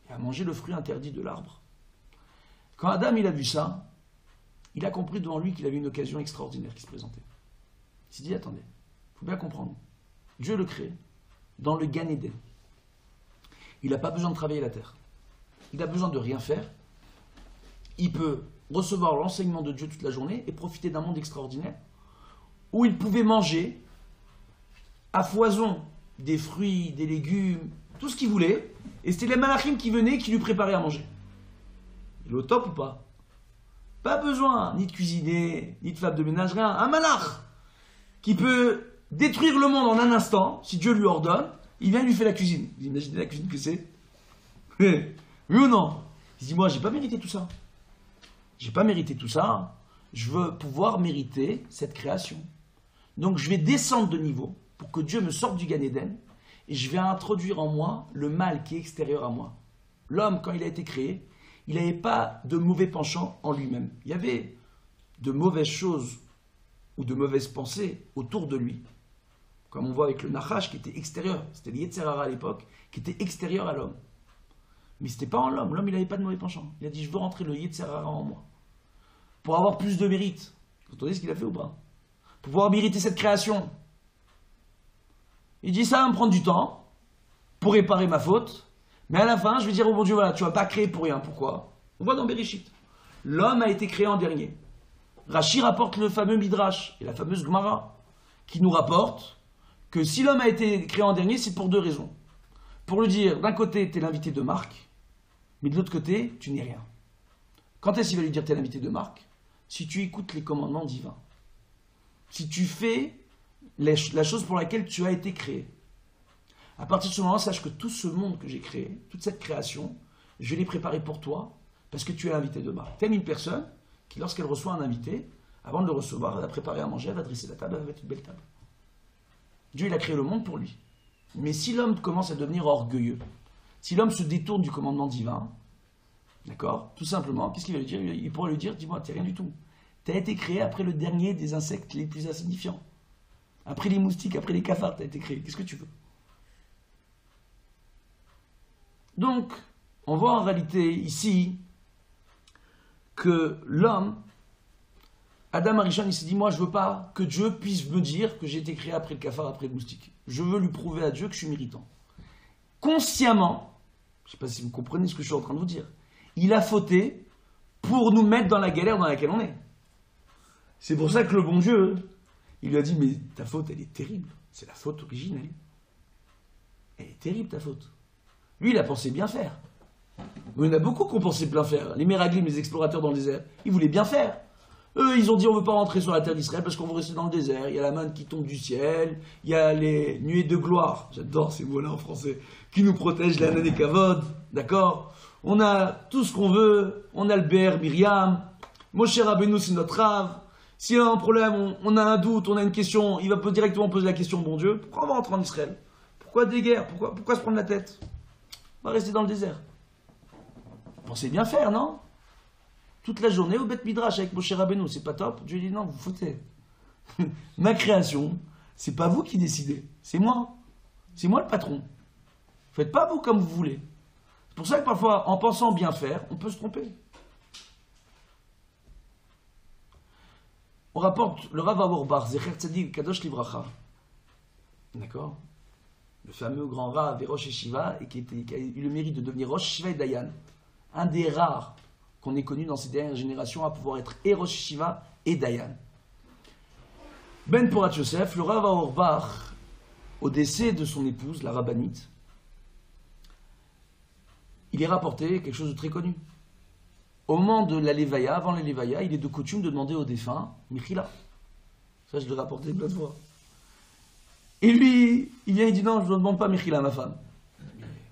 et a mangé le fruit interdit de l'arbre, quand Adam il a vu ça, il a compris devant lui qu'il avait une occasion extraordinaire qui se présentait. Il s'est dit, attendez, il faut bien comprendre. Dieu le crée dans le Gan Eden. Il n'a pas besoin de travailler la terre. Il n'a besoin de rien faire. Il peut recevoir l'enseignement de Dieu toute la journée et profiter d'un monde extraordinaire où il pouvait manger à foison des fruits, des légumes, tout ce qu'il voulait. Et c'était les malachim qui venaient, qui lui préparaient à manger. Il est au top ou pas? Pas besoin ni de cuisiner, ni de femme de ménage, rien. Un malach qui peut détruire le monde en un instant, si Dieu lui ordonne, il vient et lui fait la cuisine. Vous imaginez la cuisine que c'est? Oui ou non? Il dit, moi, j'ai pas mérité tout ça. J'ai pas mérité tout ça. Je veux pouvoir mériter cette création. Donc, je vais descendre de niveau pour que Dieu me sorte du Gan Eden et je vais introduire en moi le mal qui est extérieur à moi. L'homme, quand il a été créé, il n'avait pas de mauvais penchants en lui-même. Il y avait de mauvaises choses ou de mauvaises pensées autour de lui. Comme on voit avec le Nachash qui était extérieur. C'était le Yetzer Hara à l'époque, qui était extérieur à l'homme. Mais ce n'était pas en l'homme. L'homme, il n'avait pas de mauvais penchants. Il a dit, je veux rentrer le Yetzer Hara en moi. Pour avoir plus de mérite. Vous entendez ce qu'il a fait ou pas? Pour pouvoir mériter cette création. Il dit, ça va me prendre du temps pour réparer ma faute. Mais à la fin, je vais dire au bon Dieu, voilà, tu ne vas pas créer pour rien. Pourquoi? On voit dans Bereshit. L'homme a été créé en dernier. Rashi rapporte le fameux Midrash et la fameuse Gemara qui nous rapporte que si l'homme a été créé en dernier, c'est pour deux raisons. Pour le dire, d'un côté, tu es l'invité de marque, mais de l'autre côté, tu n'es rien. Quand est-ce qu'il va lui dire tu es l'invité de marque? Si tu écoutes les commandements divins. Si tu fais la chose pour laquelle tu as été créé. À partir de ce moment, sache que tout ce monde que j'ai créé, toute cette création, je l'ai préparé pour toi, parce que tu es l'invité de marque. T'aimes une personne qui, lorsqu'elle reçoit un invité, avant de le recevoir, elle va préparer à manger, elle va dresser la table, elle va mettre une belle table. Dieu, il a créé le monde pour lui. Mais si l'homme commence à devenir orgueilleux, si l'homme se détourne du commandement divin, d'accord, tout simplement, qu'est-ce qu'il va lui dire? Il pourra lui dire, dis-moi, t'es rien du tout. T'as été créé après le dernier des insectes les plus insignifiants. Après les moustiques, après les cafards, t'as été créé. Qu'est-ce que tu veux? Donc, on voit en réalité ici que l'homme, Adam Arishon, il s'est dit, moi je veux pas que Dieu puisse me dire que j'ai été créé après le cafard, après le moustique. Je veux lui prouver à Dieu que je suis méritant. Consciemment, je ne sais pas si vous comprenez ce que je suis en train de vous dire, il a fauté pour nous mettre dans la galère dans laquelle on est. C'est pour ça que le bon Dieu, il lui a dit, mais ta faute, elle est terrible. C'est la faute originelle. Elle est terrible, ta faute. Lui, il a pensé bien faire. Mais il y en a beaucoup qui ont pensé bien faire. Les Méraglim, les explorateurs dans le désert, ils voulaient bien faire. Eux, ils ont dit, on ne veut pas rentrer sur la terre d'Israël parce qu'on veut rester dans le désert. Il y a la manne qui tombe du ciel, il y a les nuées de gloire, j'adore ces mots-là en français, qui nous protègent, la nane et kavod, d'accord? On a tout ce qu'on veut, on a le Bér, Myriam, Moshe Rabbeinu, c'est notre rave. S'il y a un problème, on a un doute, on a une question, il va directement poser la question au bon Dieu. Pourquoi on va rentrer en Israël? Pourquoi des guerres? Pourquoi se prendre la tête? On va rester dans le désert. Vous pensez bien faire, non? Toute la journée au Beth Midrash avec Moshe Rabbeinu, c'est pas top? Dieu dit non, vous foutez. Ma création, c'est pas vous qui décidez, c'est moi. C'est moi le patron. Faites pas vous comme vous voulez. C'est pour ça que parfois, en pensant bien faire, on peut se tromper. On rapporte le Rav Auerbach, Zecher Tzadik Kadosh Livracha. D'accord? Le fameux grand Rav et Rosh Yeshiva, et qui a eu le mérite de devenir Rosh Yeshiva et Dayan. Un des rares qu'on ait connu dans ces dernières générations à pouvoir être et Rosh Yeshiva et Dayan. Ben Porat Yosef, le Rav Auerbach, au décès de son épouse, la rabbinite, il est rapporté quelque chose de très connu. Au moment de la Levaya, avant la Levaya, il est de coutume de demander aux défunts Michila. Ça, je l'ai rapporté plein de fois. Et lui, il vient et dit non, je ne demande pas Michila à ma femme.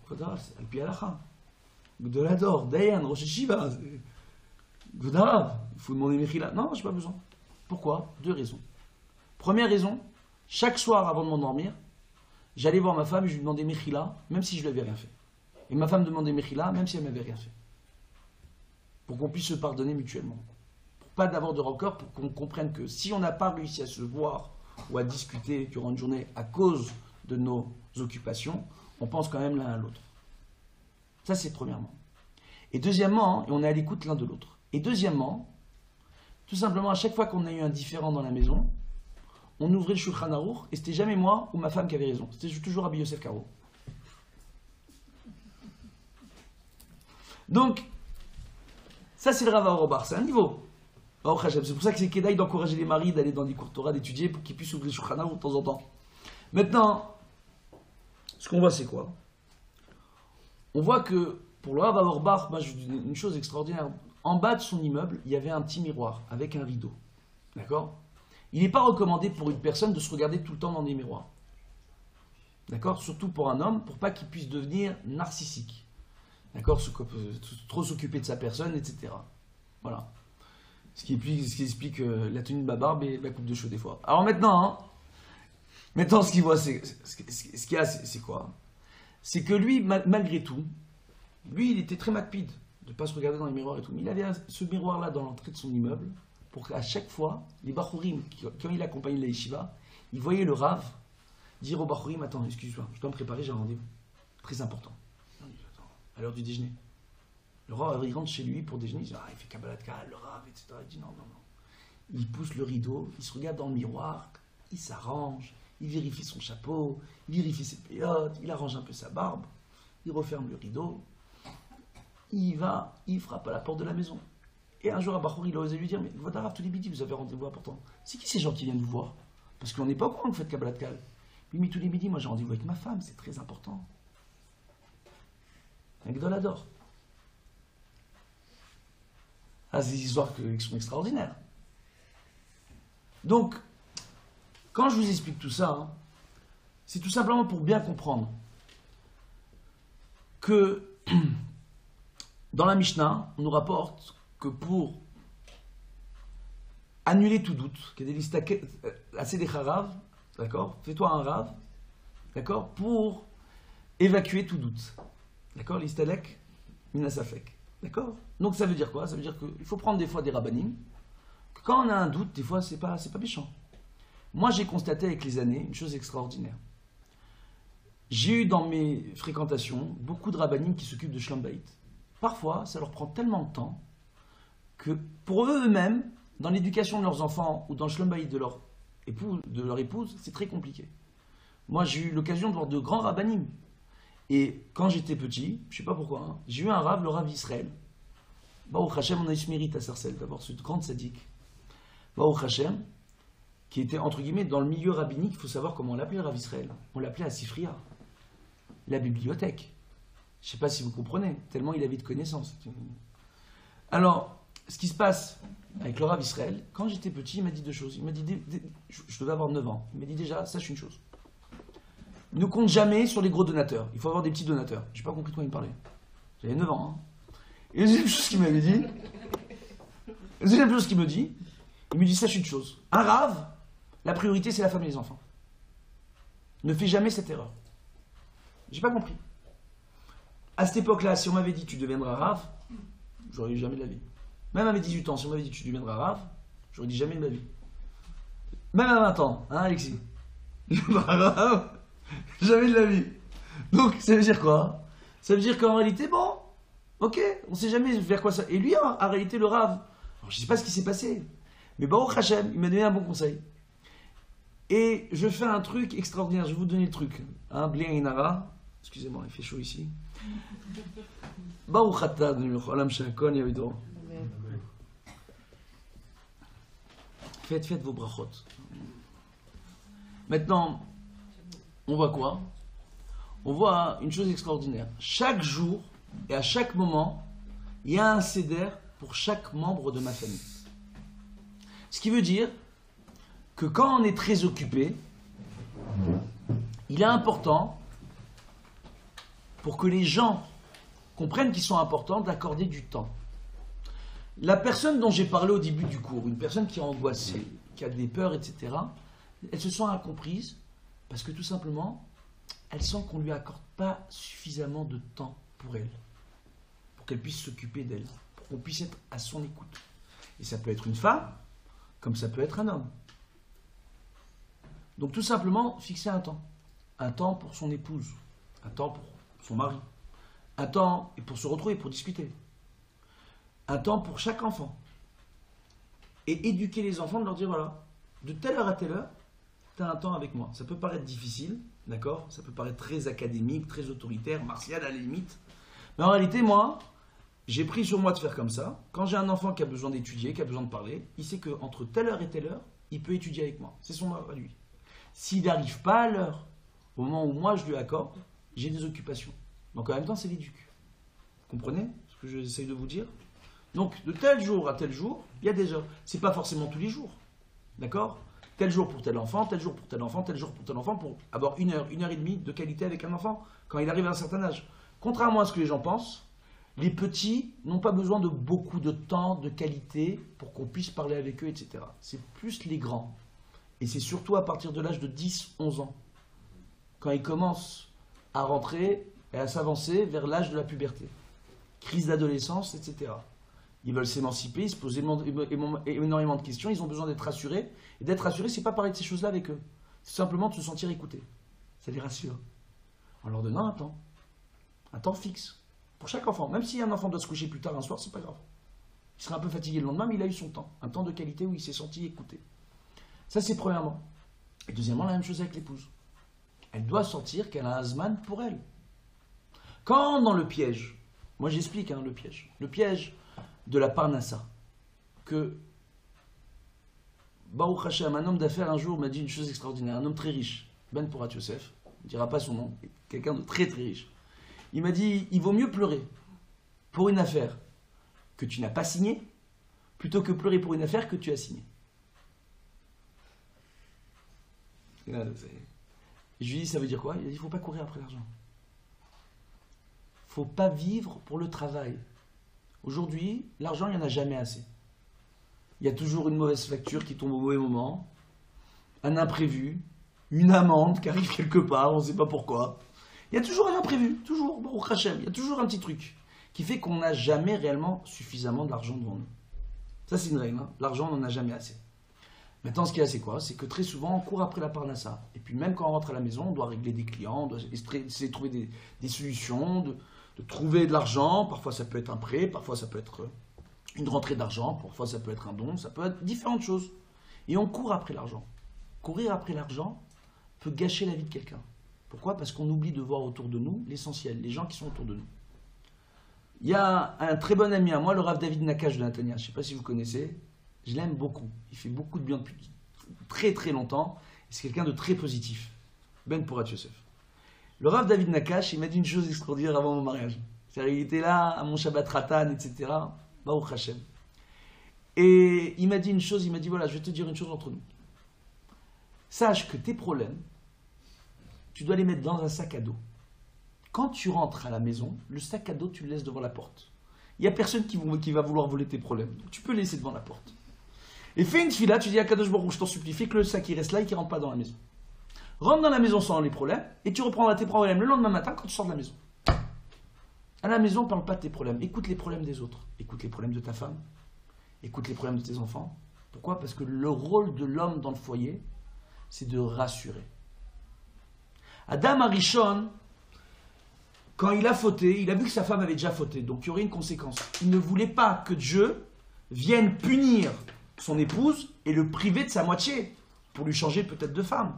C'est Al-Pi Halacha. Gdolador, Dayan, Rosh Yeshiva. Gdarav, il faut demander Michila. Non, je n'ai pas besoin. Pourquoi? Deux raisons. Première raison, chaque soir avant de m'endormir, j'allais voir ma femme et je lui demandais Michila, même si je ne lui avais rien fait. Et ma femme demandait Michila, même si elle ne m'avait rien fait. Pour qu'on puisse se pardonner mutuellement. Pour pas d'avoir de rancœur, pour qu'on comprenne que si on n'a pas réussi à se voir ou à discuter durant une journée à cause de nos occupations, on pense quand même l'un à l'autre. Ça, c'est premièrement. Et deuxièmement, et on est à l'écoute l'un de l'autre. Et deuxièmement, tout simplement, à chaque fois qu'on a eu un différend dans la maison, on ouvrait le Shulchan Aruch, et c'était jamais moi ou ma femme qui avait raison. C'était toujours Rabbi Yosef Karo. Donc, ça, c'est le Rav Auerbach, c'est un niveau. C'est pour ça que c'est Kedaï d'encourager les maris d'aller dans des cours Torah, d'étudier pour qu'ils puissent ouvrir le Shulchan Aruch de temps en temps. Maintenant, ce qu'on voit, c'est quoi? On voit que pour le Rav Auerbach, moi, je vous dis une chose extraordinaire. En bas de son immeuble, il y avait un petit miroir avec un rideau. D'accord? Il n'est pas recommandé pour une personne de se regarder tout le temps dans des miroirs. D'accord? Surtout pour un homme, pour pas qu'il puisse devenir narcissique. D'accord? Trop s'occuper de sa personne, etc. Voilà. Ce qui explique la tenue de ma barbe et la coupe de cheveux des fois. Alors maintenant, ce qu'il voit, ce qu'il y a, c'est quoi? C'est que lui, malgré tout, lui, il était très macpide de ne pas se regarder dans les miroirs et tout. Mais il avait ce miroir-là dans l'entrée de son immeuble pour qu'à chaque fois, les Bachurim, quand il accompagnait la yeshiva, il voyait le Rav dire aux Bachurim, attends, excuse-moi, je dois me préparer, j'ai un rendez-vous. Très important. À l'heure du déjeuner. Le Rav, il rentre chez lui pour déjeuner, il dit, il fait Kabbalat Kal, le Rav, etc. Il dit non. Il pousse le rideau, il se regarde dans le miroir, il s'arrange, il vérifie son chapeau, il vérifie ses péotes, il arrange un peu sa barbe, il referme le rideau, il va, il frappe à la porte de la maison. Et un jour, à Bachour, il a osé lui dire, mais votre Rav, tous les midis, vous avez rendez-vous important. C'est qui ces gens qui viennent vous voir? Parce qu'on n'est pas au courant que vous faites Kabbalat Kal. Lui, mais tous les midis, moi j'ai rendez-vous avec ma femme, c'est très important. Un Gdolador. Ah, c'est des histoires qui sont extraordinaires. Donc, quand je vous explique tout ça, c'est tout simplement pour bien comprendre que dans la Mishnah, on nous rapporte que pour annuler tout doute, qu'il y a des listes assez des harav, d'accord? Fais-toi un rave, d'accord? Pour évacuer tout doute. D'accord? L'istalek, minasafek. D'accord? Donc ça veut dire quoi? Ça veut dire qu'il faut prendre des fois des rabbanim. Quand on a un doute, des fois, c'est pas méchant. Moi, j'ai constaté avec les années une chose extraordinaire. J'ai eu dans mes fréquentations beaucoup de rabbanim qui s'occupent de Shlom Bayit. Parfois, ça leur prend tellement de temps que pour eux-mêmes, dans l'éducation de leurs enfants ou dans le Shlom Bayit de leur épouse, c'est très compliqué. Moi, j'ai eu l'occasion de voir de grands rabbanim. Et quand j'étais petit, je ne sais pas pourquoi, hein, j'ai eu un rave, le rave Israël. Baruch Hashem, on a eu ce mérite à Sarcelles, d'avoir ce grand sadique. Baruch Hashem, qui était entre guillemets dans le milieu rabbinique, il faut savoir comment on l'appelait le rave Israël. On l'appelait Asifria, la bibliothèque. Je ne sais pas si vous comprenez, tellement il avait de connaissances. Alors, ce qui se passe avec le rave Israël, quand j'étais petit, il m'a dit deux choses. Il m'a dit, je devais avoir 9 ans, il m'a dit déjà, sache une chose. Ne compte jamais sur les gros donateurs. Il faut avoir des petits donateurs. Je n'ai pas compris de quoi il me parlait. J'avais 9 ans. Hein. Et la deuxième chose qu'il m'avait dit, il me dit, sache une chose. Un rave, la priorité, c'est la femme et les enfants. Ne fais jamais cette erreur. J'ai pas compris. À cette époque-là, si on m'avait dit, tu deviendras rave, j'aurais eu jamais de la vie. Même à mes 18 ans, si on m'avait dit, tu deviendras rave, j'aurais dit jamais de ma vie. Même à 20 ans, hein, Alexis? Rave, jamais de la vie. Donc, ça veut dire quoi? Ça veut dire qu'en réalité, bon, ok, on sait jamais vers quoi ça... Et lui, en réalité, le rave, alors, je sais pas ce qui s'est passé, mais Baruch Hashem, il m'a donné un bon conseil. Et je fais un truc extraordinaire, je vais vous donner le truc. Hein, Bli Inara, excusez-moi, il fait chaud ici. Baruch Atah, Olam Shakon Yavido. Faites vos brachot. Maintenant, on voit quoi? On voit une chose extraordinaire. Chaque jour et à chaque moment, il y a un seder pour chaque membre de ma famille. Ce qui veut dire que quand on est très occupé, il est important, pour que les gens comprennent qu'ils sont importants, d'accorder du temps. La personne dont j'ai parlé au début du cours, une personne qui est angoissée, qui a des peurs, etc., elle se sent incomprise parce que tout simplement, elle sent qu'on ne lui accorde pas suffisamment de temps pour elle, pour qu'elle puisse s'occuper d'elle, pour qu'on puisse être à son écoute. Et ça peut être une femme, comme ça peut être un homme. Donc tout simplement, fixer un temps pour son épouse, un temps pour son mari, un temps pour se retrouver, pour discuter, un temps pour chaque enfant. Et éduquer les enfants, de leur dire, voilà, de telle heure à telle heure, tu as un temps avec moi. Ça peut paraître difficile, d'accord? Ça peut paraître très académique, très autoritaire, martial à la limite. Mais en réalité, moi, j'ai pris sur moi de faire comme ça. Quand j'ai un enfant qui a besoin d'étudier, qui a besoin de parler, il sait qu'entre telle heure et telle heure, il peut étudier avec moi. C'est son heure à lui. S'il n'arrive pas à l'heure, au moment où moi je lui accorde, j'ai des occupations. Donc en même temps, c'est l'éduc. Vous comprenez ce que j'essaye de vous dire? Donc de tel jour à tel jour, il y a des heures. C'est pas forcément tous les jours. D'accord? Tel jour pour tel enfant, tel jour pour tel enfant, tel jour pour tel enfant, pour avoir une heure et demie de qualité avec un enfant quand il arrive à un certain âge. Contrairement à ce que les gens pensent, les petits n'ont pas besoin de beaucoup de temps, de qualité pour qu'on puisse parler avec eux, etc. C'est plus les grands. Et c'est surtout à partir de l'âge de 10-11 ans, quand ils commencent à rentrer et à s'avancer vers l'âge de la puberté. Crise d'adolescence, etc. Ils veulent s'émanciper, ils se posent énormément de questions, ils ont besoin d'être rassurés. Et d'être rassurés, c'est pas parler de ces choses-là avec eux. C'est simplement de se sentir écoutés. Ça les rassure. En leur donnant un temps fixe. Pour chaque enfant. Même si un enfant doit se coucher plus tard un soir, c'est pas grave. Il sera un peu fatigué le lendemain, mais il a eu son temps. Un temps de qualité où il s'est senti écouté. Ça, c'est premièrement. Et deuxièmement, la même chose avec l'épouse. Elle doit sentir qu'elle a un zman pour elle. Quand dans le piège, moi j'explique le piège de la parnassa, que Baruch Hashem, un homme d'affaires un jour m'a dit une chose extraordinaire, un homme très riche, Ben Porat Yosef, il ne dira pas son nom, quelqu'un de très très riche. Il m'a dit, il vaut mieux pleurer pour une affaire que tu n'as pas signée, plutôt que pleurer pour une affaire que tu as signée. Je lui ai dit, ça veut dire quoi? Il a dit, il ne faut pas courir après l'argent. Il ne faut pas vivre pour le travail. Aujourd'hui, l'argent, il n'y en a jamais assez. Il y a toujours une mauvaise facture qui tombe au mauvais moment, un imprévu, une amende qui arrive quelque part, on ne sait pas pourquoi. Il y a toujours un imprévu, toujours, Baruch Hashem, il y a toujours un petit truc qui fait qu'on n'a jamais réellement suffisamment d'argent devant nous. Ça, c'est une règle, hein. L'argent, on n'en a jamais assez. Maintenant, ce qu'il y a, c'est quoi? C'est que très souvent, on court après la parnassa. Et puis même quand on rentre à la maison, on doit régler des clients, on doit essayer de trouver des solutions, de trouver de l'argent. Parfois, ça peut être un prêt, parfois, ça peut être une rentrée d'argent, parfois, ça peut être un don, ça peut être différentes choses. Et on court après l'argent. Courir après l'argent peut gâcher la vie de quelqu'un. Pourquoi? Parce qu'on oublie de voir autour de nous l'essentiel, les gens qui sont autour de nous. Il y a un très bon ami à moi, le Rav David Nakash de Natania. Je ne sais pas si vous connaissez. Je l'aime beaucoup. Il fait beaucoup de bien depuis très très longtemps. Et c'est quelqu'un de très positif. Ben Porat Yosef. Le Rav David Nakash, il m'a dit une chose extraordinaire avant mon mariage. C'est-à-dire, il était là à mon Shabbat Ratan, etc. Baruch Hashem. Et il m'a dit une chose, il m'a dit voilà, je vais te dire une chose entre nous. Sache que tes problèmes, tu dois les mettre dans un sac à dos. Quand tu rentres à la maison, le sac à dos, tu le laisses devant la porte. Il n'y a personne qui va vouloir voler tes problèmes. Donc, tu peux le laisser devant la porte. Et fais une fila, tu dis à Kadosh Baruch, je t'en supplie, fais que le sac il reste là et qu'il ne rentre pas dans la maison. Rentre dans la maison sans les problèmes et tu reprendras tes problèmes le lendemain matin quand tu sors de la maison. À la maison, ne parle pas de tes problèmes. Écoute les problèmes des autres. Écoute les problèmes de ta femme. Écoute les problèmes de tes enfants. Pourquoi? Parce que le rôle de l'homme dans le foyer, c'est de rassurer. Adam Arishon, quand il a fauté, il a vu que sa femme avait déjà fauté, donc il y aurait une conséquence. Il ne voulait pas que Dieu vienne punir son épouse et le priver de sa moitié, pour lui changer peut-être de femme.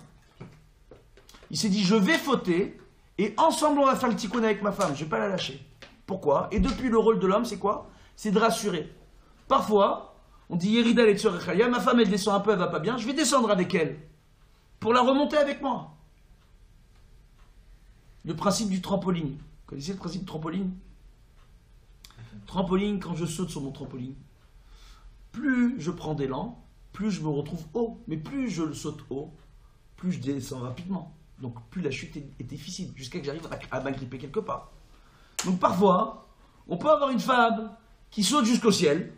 Il s'est dit, je vais fauter, et ensemble on va faire le tikkun avec ma femme, je ne vais pas la lâcher. Pourquoi? Et depuis, le rôle de l'homme, c'est quoi? C'est de rassurer. Parfois, on dit, Yerida et Tsurechaya, ma femme elle descend un peu, elle va pas bien, je vais descendre avec elle, pour la remonter avec moi. Le principe du trampoline. Vous connaissez le principe du trampoline? Trampoline, quand je saute sur mon trampoline, plus je prends d'élan, plus je me retrouve haut. Mais plus je le saute haut, plus je descends rapidement. Donc plus la chute est difficile, jusqu'à que j'arrive à m'agripper quelque part. Donc parfois, on peut avoir une femme qui saute jusqu'au ciel,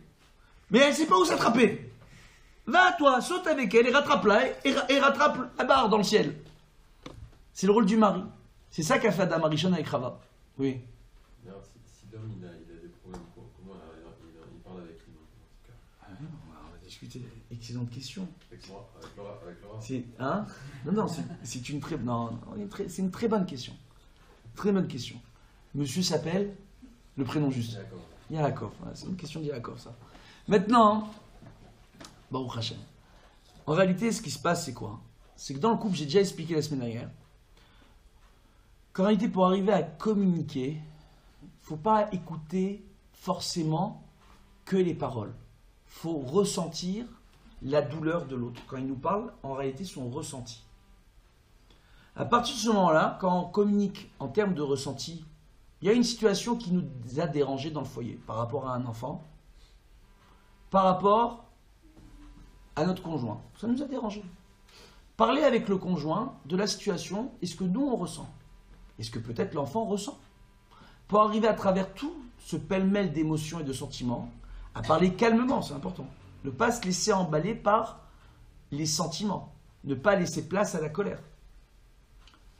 mais elle ne sait pas où s'attraper. Va toi, saute avec elle et rattrape-la et rattrape la barre dans le ciel. C'est le rôle du mari. C'est ça qu'a fait Adam Arishon avec Chava. Oui. Alors, si l'homme il a des problèmes, comment il parle avec lui dans ce cas? Ah oui, on va discuter. Excellente question. Avec Laura. C'est, hein? Non, c'est une très, non, c'est une très bonne question. Très bonne question. Monsieur s'appelle, le prénom juste. Yaakov. C'est une question de Yaakov, ça. Maintenant, Baruch Hashem. En réalité, ce qui se passe, c'est quoi? C'est que dans le couple, j'ai déjà expliqué la semaine dernière, qu'en réalité, pour arriver à communiquer, il ne faut pas écouter forcément que les paroles. Il faut ressentir la douleur de l'autre. Quand il nous parle, en réalité, son ressenti. À partir de ce moment-là, quand on communique en termes de ressenti, il y a une situation qui nous a dérangés dans le foyer, par rapport à un enfant, par rapport à notre conjoint. Ça nous a dérangés. Parler avec le conjoint de la situation et ce que nous, on ressent. Et ce que peut-être l'enfant ressent. Pour arriver à travers tout ce pêle-mêle d'émotions et de sentiments, à parler calmement, c'est important. Ne pas se laisser emballer par les sentiments. Ne pas laisser place à la colère.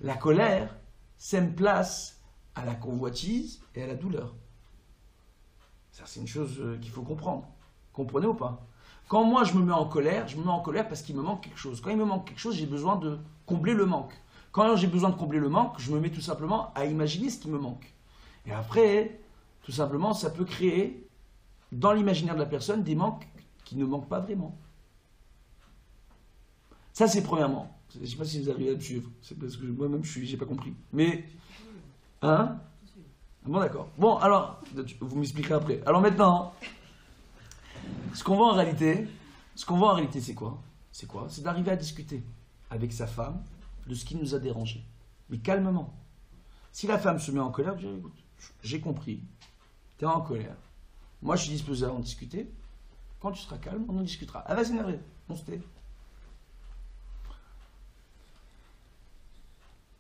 La colère sème place à la convoitise et à la douleur. Ça, c'est une chose qu'il faut comprendre. Comprenez ou pas? Quand moi je me mets en colère parce qu'il me manque quelque chose. Quand il me manque quelque chose, j'ai besoin de combler le manque. Quand j'ai besoin de combler le manque, je me mets tout simplement à imaginer ce qui me manque. Et après, tout simplement, ça peut créer, dans l'imaginaire de la personne, des manques qui ne manquent pas vraiment. Ça, c'est premièrement. Je ne sais pas si vous arrivez à me suivre. C'est parce que moi-même, je n'ai pas compris. Mais, hein? Bon, d'accord. Bon, alors, vous m'expliquerez après. Alors maintenant, ce qu'on voit en réalité, c'est quoi? C'est d'arriver à discuter avec sa femme de ce qui nous a dérangé. Mais calmement. Si la femme se met en colère, je dis, écoute, j'ai compris, tu es en colère. Moi, je suis disposé à en discuter. Quand tu seras calme, on en discutera. Elle va s'énerver, on se tait.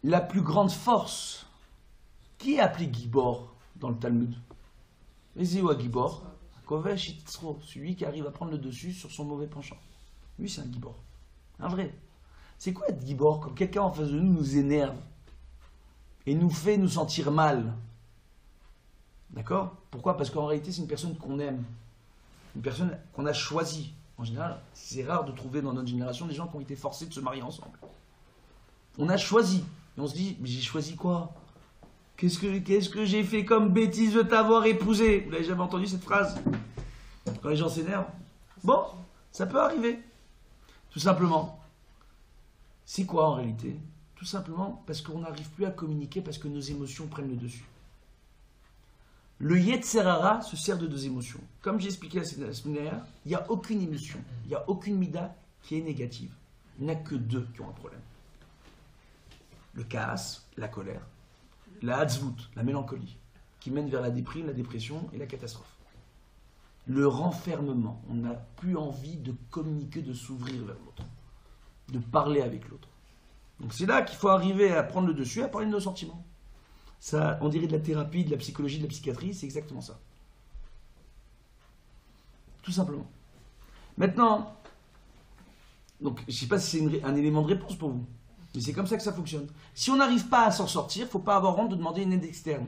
La plus grande force, qui est appelé Gibor dans le Talmud? Ezéoua Gibor, Kovesh Yitzro, celui qui arrive à prendre le dessus sur son mauvais penchant. Lui, c'est un Gibor. Un vrai. C'est quoi être gibor? Quand quelqu'un en face de nous énerve et nous fait nous sentir mal. D'accord? Pourquoi? Parce qu'en réalité, c'est une personne qu'on aime. Une personne qu'on a choisie. En général, c'est rare de trouver dans notre génération des gens qui ont été forcés de se marier ensemble. On a choisi. Et on se dit, mais j'ai choisi quoi? Qu'est-ce que j'ai fait comme bêtise de t'avoir épousé? Vous n'avez jamais entendu cette phrase? Quand les gens s'énervent. Bon, ça peut arriver. Tout simplement. C'est quoi en réalité? Tout simplement parce qu'on n'arrive plus à communiquer, parce que nos émotions prennent le dessus. Le Yetzer Hara se sert de deux émotions. Comme j'ai expliqué la semaine dernière, il n'y a aucune émotion, il n'y a aucune mida qui est négative. Il n'y en a que deux qui ont un problème. Le kaas, la colère, la hatzvut, la mélancolie, qui mène vers la déprime, la dépression et la catastrophe. Le renfermement, on n'a plus envie de communiquer, de s'ouvrir vers l'autre, de parler avec l'autre. Donc c'est là qu'il faut arriver à prendre le dessus, à parler de nos sentiments. Ça, on dirait de la thérapie, de la psychologie, de la psychiatrie, c'est exactement ça. Tout simplement. Maintenant, donc je ne sais pas si c'est un élément de réponse pour vous, mais c'est comme ça que ça fonctionne. Si on n'arrive pas à s'en sortir, il ne faut pas avoir honte de demander une aide externe.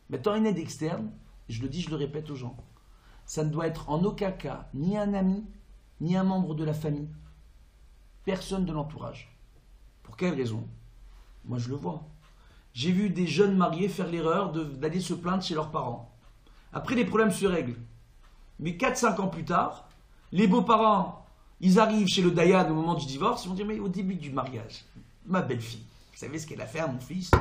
Maintenant, une aide externe, je le dis, je le répète aux gens, ça ne doit être en aucun cas ni un ami, ni un membre de la famille, personne de l'entourage. Pour quelle raison? Moi, je le vois. J'ai vu des jeunes mariés faire l'erreur d'aller se plaindre chez leurs parents. Après, les problèmes se règlent. Mais 4-5 ans plus tard, les beaux-parents, ils arrivent chez le Dayan au moment du divorce, ils vont dire, mais au début du mariage, ma belle-fille, vous savez ce qu'elle a fait à mon fils?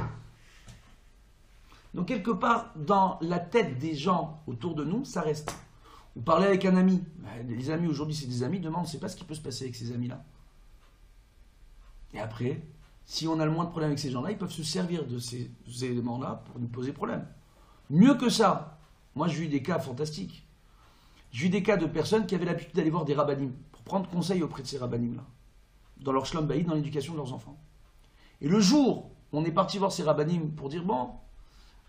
Donc quelque part, dans la tête des gens autour de nous, ça reste. Vous parlez avec un ami. Les amis, aujourd'hui, c'est des amis. Demain, on ne sait pas ce qui peut se passer avec ces amis-là. Et après, si on a le moins de problèmes avec ces gens-là, ils peuvent se servir de ces éléments-là pour nous poser problème. Mieux que ça, moi, j'ai eu des cas fantastiques. J'ai eu des cas de personnes qui avaient l'habitude d'aller voir des rabbinim pour prendre conseil auprès de ces rabbinim-là, dans leur shlom bayit, dans l'éducation de leurs enfants. Et le jour où on est parti voir ces rabbinim pour dire, bon,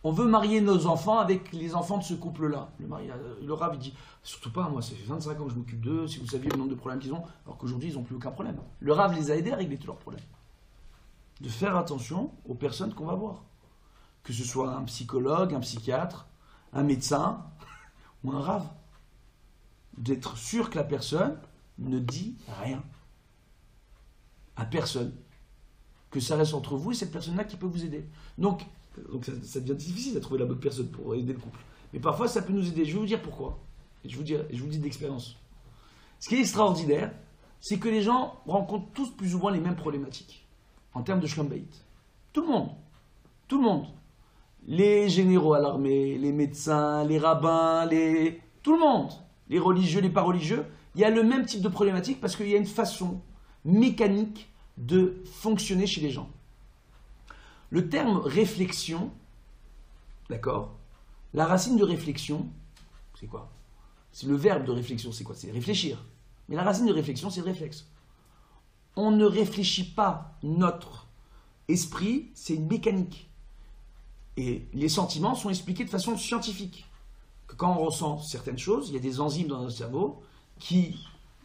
on veut marier nos enfants avec les enfants de ce couple-là. Le rav, il dit, surtout pas, moi, ça fait 25 ans que je m'occupe d'eux, si vous saviez le nombre de problèmes qu'ils ont, alors qu'aujourd'hui, ils n'ont plus aucun problème. Le rav les a aidés à régler tous leurs problèmes. De faire attention aux personnes qu'on va voir. Que ce soit un psychologue, un psychiatre, un médecin ou un rav. D'être sûr que la personne ne dit rien. À personne. Que ça reste entre vous et cette personne-là qui peut vous aider. Donc ça devient difficile de trouver la bonne personne pour aider le couple. Mais parfois, ça peut nous aider. Je vais vous dire pourquoi. Et je vous le dis d'expérience. Ce qui est extraordinaire, c'est que les gens rencontrent tous plus ou moins les mêmes problématiques. En termes de shlom bayit. Tout le monde. Tout le monde. Les généraux à l'armée, les médecins, les rabbins, tout le monde. Les religieux, les pas religieux. Il y a le même type de problématique parce qu'il y a une façon mécanique de fonctionner chez les gens. Le terme réflexion, d'accord? La racine de réflexion, c'est quoi? C'est le verbe de réflexion, c'est quoi? C'est réfléchir. Mais la racine de réflexion, c'est le réflexe. On ne réfléchit pas notre esprit, c'est une mécanique. Et les sentiments sont expliqués de façon scientifique. Que quand on ressent certaines choses, il y a des enzymes dans notre cerveau qui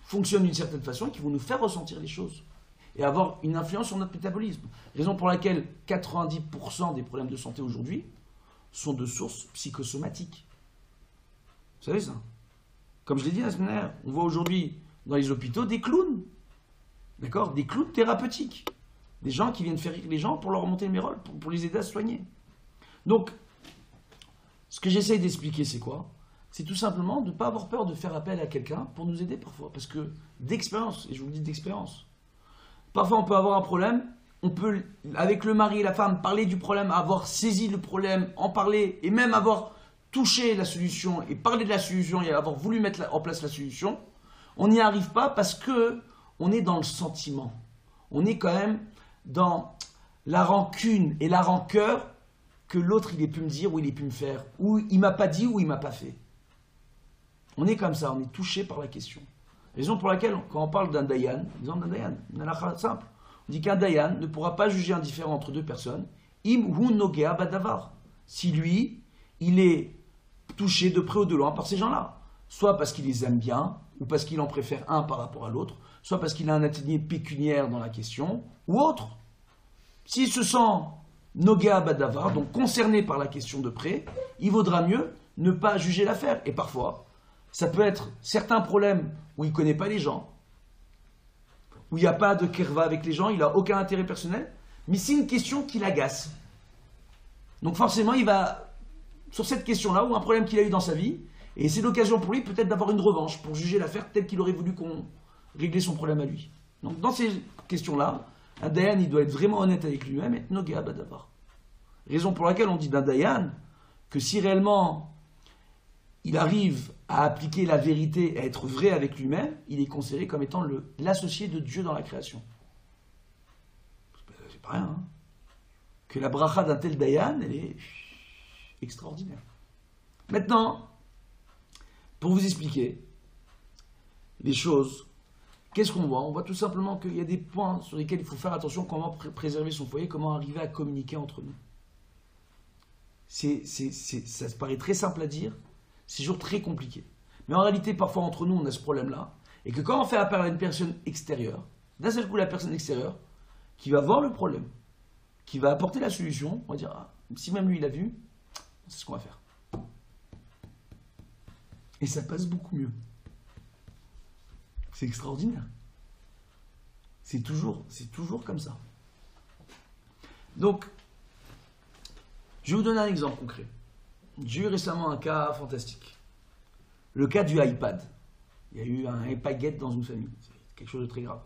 fonctionnent d'une certaine façon et qui vont nous faire ressentir les choses. Et avoir une influence sur notre métabolisme. Raison pour laquelle 90% des problèmes de santé aujourd'hui sont de sources psychosomatiques. Vous savez ça? Comme je l'ai dit la semaine dernière, on voit aujourd'hui dans les hôpitaux des clowns. D'accord? Des clowns thérapeutiques. Des gens qui viennent faire rire les gens pour leur remonter le mérol, pour les aider à se soigner. Donc, ce que j'essaye d'expliquer, c'est quoi? C'est tout simplement de ne pas avoir peur de faire appel à quelqu'un pour nous aider parfois. Parce que d'expérience, et je vous le dis d'expérience, parfois on peut avoir un problème, on peut, avec le mari et la femme, parler du problème, avoir saisi le problème, en parler, et même avoir touché la solution, et parler de la solution, et avoir voulu mettre en place la solution. On n'y arrive pas parce que on est dans le sentiment. On est quand même dans la rancune et la rancœur que l'autre il ait pu me dire ou il ait pu me faire, ou il m'a pas dit ou il m'a pas fait. On est comme ça, on est touché par la question. Raison pour laquelle, quand on parle d'un dayan, exemple d'un dayan, une halakha simple, on dit qu'un dayan ne pourra pas juger un différend entre deux personnes, im hu nogea badavar, si lui, il est touché de près ou de loin par ces gens-là. soit parce qu'il les aime bien, ou parce qu'il en préfère un par rapport à l'autre, soit parce qu'il a un atelier pécuniaire dans la question, ou autre. S'il se sent Nogea Badavar, donc concerné par la question de près, il vaudra mieux ne pas juger l'affaire. Et parfois, ça peut être certains problèmes où il ne connaît pas les gens, où il n'y a pas de kerva avec les gens, il n'a aucun intérêt personnel, mais c'est une question qui l'agace. Donc forcément, il va, sur cette question-là, ou un problème qu'il a eu dans sa vie, et c'est l'occasion pour lui peut-être d'avoir une revanche, pour juger l'affaire telle qu'il aurait voulu qu'on réglait son problème à lui. Donc dans ces questions-là, un Dayan, il doit être vraiment honnête avec lui-même, être Nogea Badavar. Raison pour laquelle on dit d'un Dayan que si réellement il arrive à appliquer la vérité, à être vrai avec lui-même, il est considéré comme étant l'associé de Dieu dans la création. C'est pas rien, hein. Que la bracha d'un tel Dayan, elle est extraordinaire. Maintenant, pour vous expliquer les choses, qu'est-ce qu'on voit? On voit tout simplement qu'il y a des points sur lesquels il faut faire attention, comment préserver son foyer, comment arriver à communiquer entre nous. Ça se paraît très simple à dire, c'est toujours très compliqué. Mais en réalité, parfois entre nous, on a ce problème-là, et que quand on fait appel à une personne extérieure, d'un seul coup, la personne extérieure, qui va voir le problème, qui va apporter la solution, on va dire, ah, si même lui il a vu, c'est ce qu'on va faire. Et ça passe beaucoup mieux. C'est extraordinaire. C'est toujours comme ça. Donc, je vais vous donner un exemple concret. J'ai eu récemment un cas fantastique. Le cas du iPad. Il y a eu un iPad dans une famille. C'est quelque chose de très grave.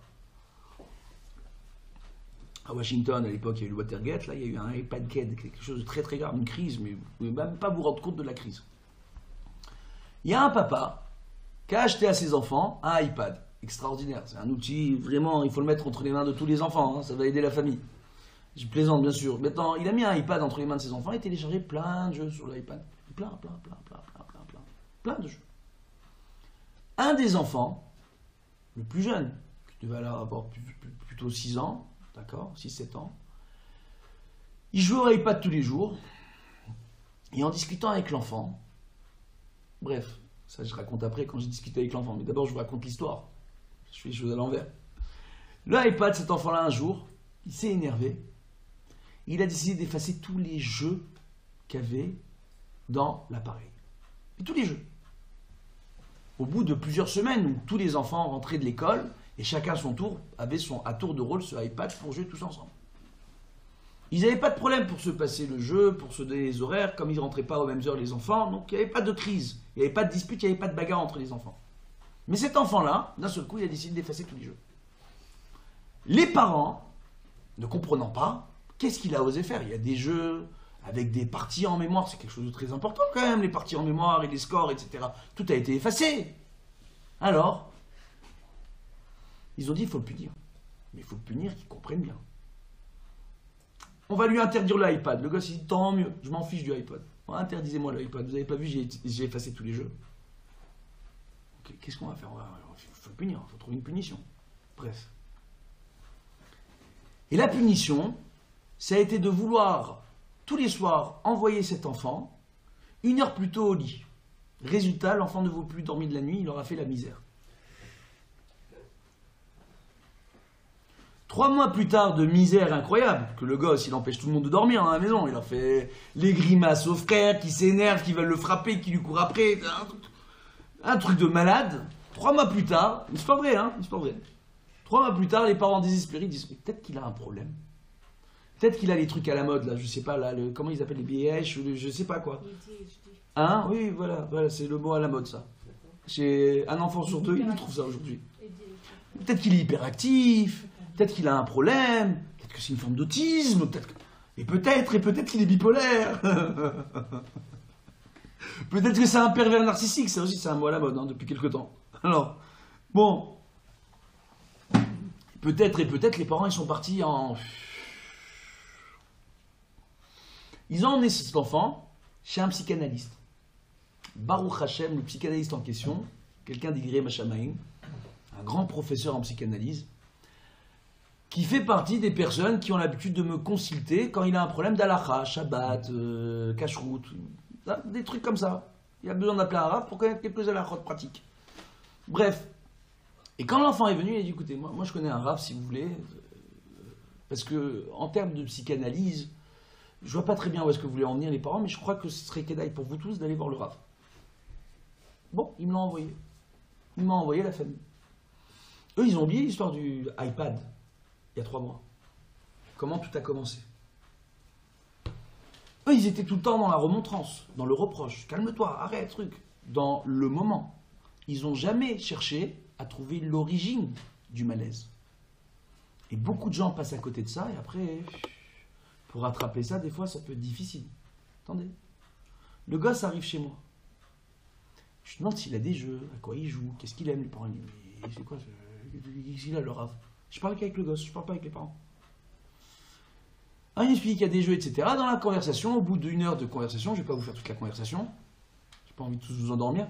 À Washington, à l'époque, il y a eu le Watergate. Là, il y a eu un iPad, quelque chose de très très grave, une crise, mais vous ne pouvez même pas vous rendre compte de la crise. Il y a un papa qui a acheté à ses enfants un iPad. Extraordinaire. C'est un outil, vraiment, il faut le mettre entre les mains de tous les enfants. Hein, ça va aider la famille. Je plaisante, bien sûr. Maintenant, il a mis un iPad entre les mains de ses enfants et téléchargé plein de jeux sur l'iPad. Plein de jeux. Un des enfants, le plus jeune, qui devait avoir plutôt 6 ans, d'accord, 6-7 ans, il jouait au iPad tous les jours, et en discutant avec l'enfant, bref, ça je raconte après quand j'ai discuté avec l'enfant, mais d'abord je vous raconte l'histoire, je fais les choses à l'envers. Le iPad, cet enfant-là, un jour, il s'est énervé, il a décidé d'effacer tous les jeux qu'il y avait dans l'appareil. Et tous les jeux. Au bout de plusieurs semaines où tous les enfants rentraient de l'école et chacun à son tour avait à tour de rôle ce iPad pour jouer tous ensemble. Ils n'avaient pas de problème pour se passer le jeu, pour se donner les horaires, comme ils ne rentraient pas aux mêmes heures les enfants, donc il n'y avait pas de crise, il n'y avait pas de dispute, il n'y avait pas de bagarre entre les enfants. Mais cet enfant-là, d'un seul coup, il a décidé d'effacer tous les jeux. Les parents, ne comprenant pas, qu'est-ce qu'il a osé faire? Il y a des jeux avec des parties en mémoire, c'est quelque chose de très important quand même, les parties en mémoire et les scores, etc. Tout a été effacé. Alors, ils ont dit il faut le punir. Mais il faut le punir qu'il comprenne bien. On va lui interdire le iPad. Le gosse il dit tant mieux, je m'en fiche du iPad. Interdisez-moi le iPad, vous n'avez pas vu, j'ai effacé tous les jeux. Okay, qu'est-ce qu'on va faire? Il faut le punir, il faut trouver une punition. Bref. Et la punition, ça a été de vouloir, tous les soirs, envoyer cet enfant 1 heure plus tôt au lit. Résultat, l'enfant ne veut plus dormir de la nuit, il aura fait la misère. 3 mois plus tard de misère incroyable, que le gosse, il empêche tout le monde de dormir dans la maison, il leur fait les grimaces aux frères qui s'énervent, qui veulent le frapper, qui lui courent après, un truc de malade. 3 mois plus tard, histoire vraie, hein, histoire vraie. 3 mois plus tard, les parents désespérés disent peut-être qu'il a un problème. Peut-être qu'il a les trucs à la mode, là, je sais pas, là, comment ils appellent les BH, ou je sais pas quoi. Hein? Oui, voilà, c'est le mot à la mode, ça. Chez un enfant sur 2, il trouve ça aujourd'hui. Peut-être qu'il est hyperactif, peut-être qu'il a un problème, peut-être que c'est une forme d'autisme, peut-être qu'il est bipolaire. Peut-être que c'est un pervers narcissique, ça aussi c'est un mot à la mode, hein, depuis quelque temps. Alors, bon, peut-être les parents ils sont partis en... Ils ont emmené cet enfant chez un psychanalyste. Baruch Hashem, le psychanalyste en question, quelqu'un d'Igré Machamaïm, un grand professeur en psychanalyse, qui fait partie des personnes qui ont l'habitude de me consulter quand il a un problème d'halakha, Shabbat, Kashrut, des trucs comme ça. Il a besoin d'appeler un Rav pour connaître quelques halachot pratiques. Bref. Et quand l'enfant est venu, il a dit, écoutez, moi je connais un Rav si vous voulez, parce que en termes de psychanalyse, je vois pas très bien où est-ce que vous voulez en venir les parents, mais je crois que ce serait kédaï pour vous tous d'aller voir le Rav. Bon, il me l'a envoyé. Il m'a envoyé la famille. Eux, ils ont oublié l'histoire du iPad, il y a 3 mois. Comment tout a commencé. Eux, ils étaient tout le temps dans la remontrance, dans le reproche. Calme-toi, arrête, truc. Dans le moment. Ils n'ont jamais cherché à trouver l'origine du malaise. Et beaucoup de gens passent à côté de ça, et après, pour rattraper ça, des fois, ça peut être difficile. Attendez. Le gosse arrive chez moi. Je lui demande s'il a des jeux, à quoi il joue, qu'est-ce qu'il aime, les parents. Mais c'est quoi, qu'est-ce qu'il a, le Rav? Je parle qu'avec le gosse, je parle pas avec les parents. Il explique qu'il y a des jeux, etc. Dans la conversation, au bout d'1 heure de conversation, je ne vais pas vous faire toute la conversation, j'ai pas envie de tous vous endormir.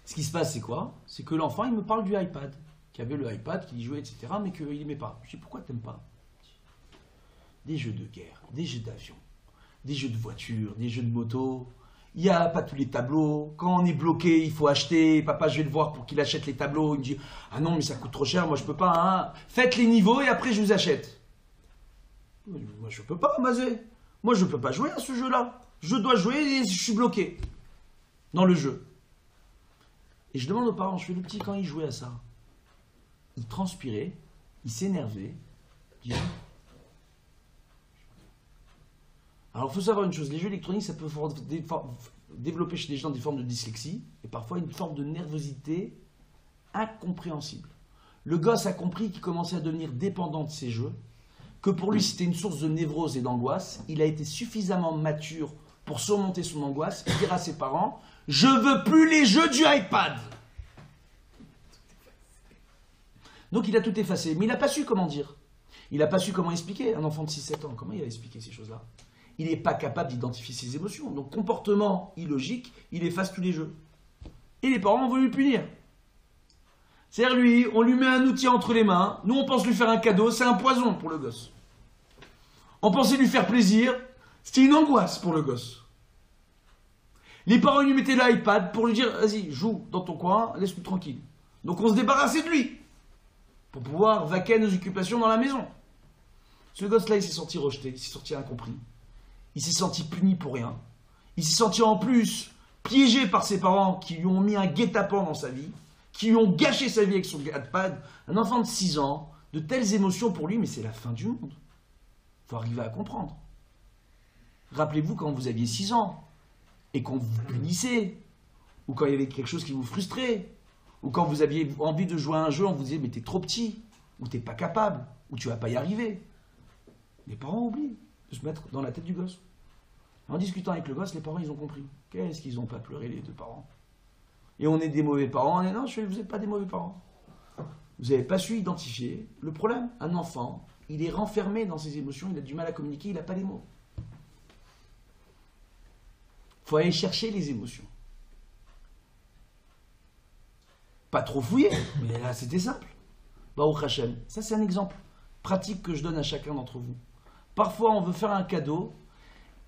Ce qui se passe, c'est quoi? C'est que l'enfant, il me parle du iPad, qui avait le iPad, qu'il y jouait, etc., mais qu'il n'aimait pas. Je dis, pourquoi t'aimes pas? Des jeux de guerre, des jeux d'avion, des jeux de voiture, des jeux de moto. Il n'y a pas tous les tableaux. Quand on est bloqué, il faut acheter. Papa, je vais le voir pour qu'il achète les tableaux. Il me dit, ah non, mais ça coûte trop cher, moi je peux pas. Hein. Faites les niveaux et après je vous achète. Moi je peux pas, Mazé. Moi je peux pas jouer à ce jeu-là. Je dois jouer et je suis bloqué dans le jeu. Et je demande aux parents, je fais le petit, quand il jouait à ça, il transpirait, il s'énervait. Alors il faut savoir une chose, les jeux électroniques, ça peut développer chez les gens des formes de dyslexie et parfois une forme de nervosité incompréhensible. Le gosse a compris qu'il commençait à devenir dépendant de ces jeux, que pour lui c'était une source de névrose et d'angoisse. Il a été suffisamment mature pour surmonter son angoisse et dire à ses parents, je veux plus les jeux du iPad. Donc il a tout effacé, mais il n'a pas su comment dire. Il n'a pas su comment expliquer. Un enfant de 6-7 ans, comment il va expliquer ces choses-là? Il n'est pas capable d'identifier ses émotions. Donc comportement illogique, il efface tous les jeux. Et les parents ont voulu le punir. C'est-à-dire lui, on lui met un outil entre les mains, nous on pense lui faire un cadeau, c'est un poison pour le gosse. On pensait lui faire plaisir, c'était une angoisse pour le gosse. Les parents lui mettaient l'iPad pour lui dire, vas-y, joue dans ton coin, laisse-nous tranquille. Donc on se débarrassait de lui, pour pouvoir vaquer à nos occupations dans la maison. Ce gosse-là, il s'est senti rejeté, il s'est senti incompris. Il s'est senti puni pour rien. Il s'est senti en plus piégé par ses parents qui lui ont mis un guet-apens dans sa vie, qui lui ont gâché sa vie avec son iPad. Un enfant de 6 ans, de telles émotions pour lui, mais c'est la fin du monde. Il faut arriver à comprendre. Rappelez-vous quand vous aviez 6 ans et qu'on vous punissait, ou quand il y avait quelque chose qui vous frustrait, ou quand vous aviez envie de jouer à un jeu, on vous disait mais t'es trop petit, ou t'es pas capable, ou tu vas pas y arriver. Les parents oublient de se mettre dans la tête du gosse. En discutant avec le gosse, les parents, ils ont compris. Qu'est-ce qu'ils n'ont pas pleuré, les 2 parents? Et on est des mauvais parents. On est, non, vous n'êtes pas des mauvais parents. Vous n'avez pas su identifier le problème. Un enfant, il est renfermé dans ses émotions, il a du mal à communiquer, il n'a pas les mots. Il faut aller chercher les émotions. Pas trop fouiller, mais là, c'était simple. Baruch Hashem. Ça, c'est un exemple pratique que je donne à chacun d'entre vous. Parfois, on veut faire un cadeau,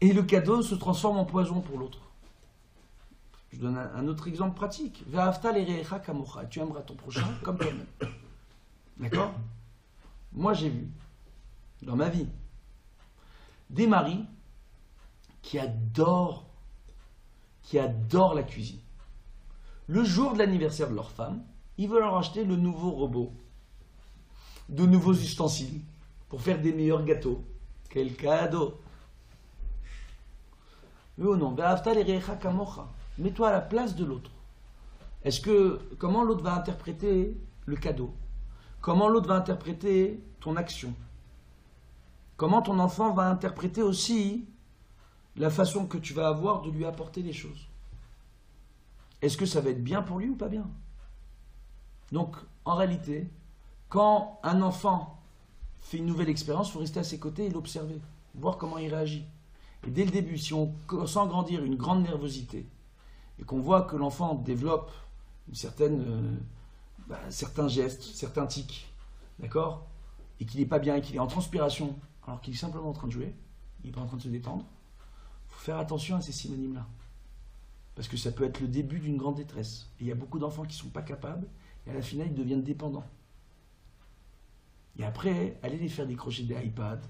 et le cadeau se transforme en poison pour l'autre. Je donne un autre exemple pratique. Ve'ahavta l'erecha kamocha. Tu aimeras ton prochain comme toi-même. D'accord? Moi, j'ai vu, dans ma vie, des maris qui adorent la cuisine. Le jour de l'anniversaire de leur femme, ils veulent leur acheter le nouveau robot, de nouveaux ustensiles, pour faire des meilleurs gâteaux. Quel cadeau! Oui ou non? Mets-toi à la place de l'autre. Comment l'autre va interpréter le cadeau? Comment l'autre va interpréter ton action? Comment ton enfant va interpréter aussi la façon que tu vas avoir de lui apporter les choses? Est-ce que ça va être bien pour lui ou pas bien? Donc, en réalité, quand un enfant fait une nouvelle expérience, il faut rester à ses côtés et l'observer, voir comment il réagit. Et dès le début, si on sent grandir une grande nervosité et qu'on voit que l'enfant développe certains gestes, certains tics, d'accord, et qu'il n'est pas bien, et qu'il est en transpiration, alors qu'il est simplement en train de jouer, il n'est pas en train de se détendre, il faut faire attention à ces synonymes-là. Parce que ça peut être le début d'une grande détresse. Et il y a beaucoup d'enfants qui ne sont pas capables, et à la finale, ils deviennent dépendants. Et après, allez les faire décrocher des iPads,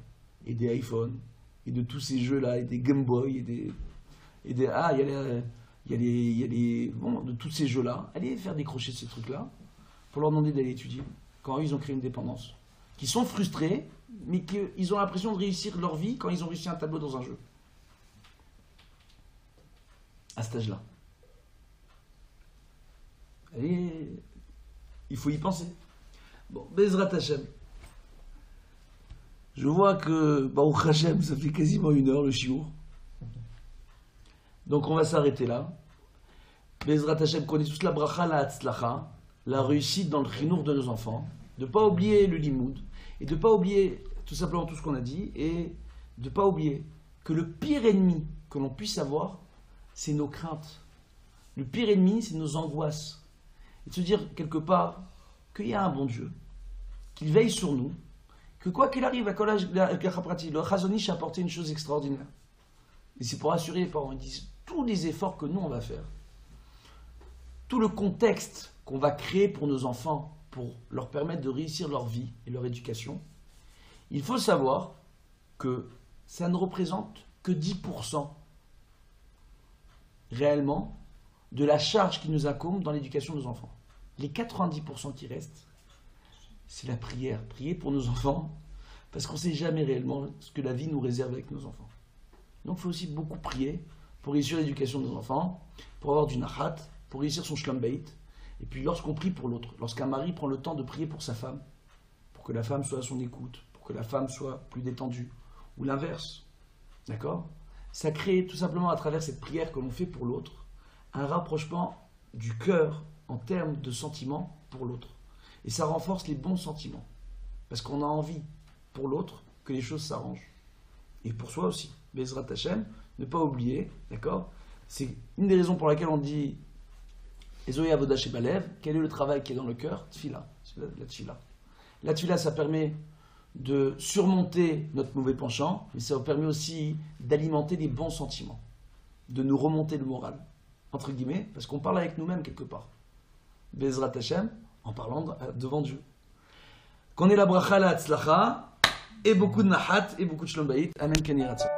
et des iPhones, et de tous ces jeux-là, et des Game Boy, de tous ces jeux-là, allez les faire décrocher ces trucs-là, pour leur demander d'aller étudier, quand eux, ils ont créé une dépendance. Qui sont frustrés, mais qu'ils ont l'impression de réussir leur vie quand ils ont réussi un tableau dans un jeu. À cet âge-là. Et il faut y penser. Bon, Bezrat Hashem. Je vois que, Baruch Hashem, ça fait quasiment 1 heure le shiur. Donc on va s'arrêter là. Bezrat Hashem, connaît tous la bracha, la hatzlacha, la réussite dans le chinour de nos enfants. De ne pas oublier le limoud. Et de ne pas oublier tout simplement tout ce qu'on a dit. Et de ne pas oublier que le pire ennemi que l'on puisse avoir, c'est nos craintes. Le pire ennemi, c'est nos angoisses. Et de se dire quelque part qu'il y a un bon Dieu, qu'il veille sur nous, que quoi qu'il arrive, le Chazonish a apporté une chose extraordinaire. Et c'est pour assurer les parents, ils disent tous les efforts que nous on va faire, tout le contexte qu'on va créer pour nos enfants, pour leur permettre de réussir leur vie et leur éducation, il faut savoir que ça ne représente que 10% réellement de la charge qui nous incombe dans l'éducation de nos enfants. Les 90% qui restent, c'est la prière. Prier pour nos enfants, parce qu'on ne sait jamais réellement ce que la vie nous réserve avec nos enfants. Donc il faut aussi beaucoup prier pour réussir l'éducation de nos enfants, pour avoir du nahat, pour réussir son shlom beit. Et puis lorsqu'on prie pour l'autre, lorsqu'un mari prend le temps de prier pour sa femme, pour que la femme soit à son écoute, pour que la femme soit plus détendue, ou l'inverse, d'accord ? Ça crée tout simplement à travers cette prière que l'on fait pour l'autre, un rapprochement du cœur en termes de sentiments pour l'autre. Et ça renforce les bons sentiments. Parce qu'on a envie pour l'autre que les choses s'arrangent. Et pour soi aussi. Bezrat Hashem, ne pas oublier, d'accord ? C'est une des raisons pour laquelle on dit Ezoé Avoda Shebalev, quel est le travail qui est dans le cœur ? Tfila. C'est la tfila. La tfila, ça permet de surmonter notre mauvais penchant, mais ça permet aussi d'alimenter les bons sentiments, de nous remonter le moral, entre guillemets, parce qu'on parle avec nous-mêmes quelque part. Bezrat Hashem, en parlant devant Dieu. Qu'on ait la bracha, la hatzlacha, et beaucoup de nahat, et beaucoup de shlom bayit. Amen, Ken Yiratzon.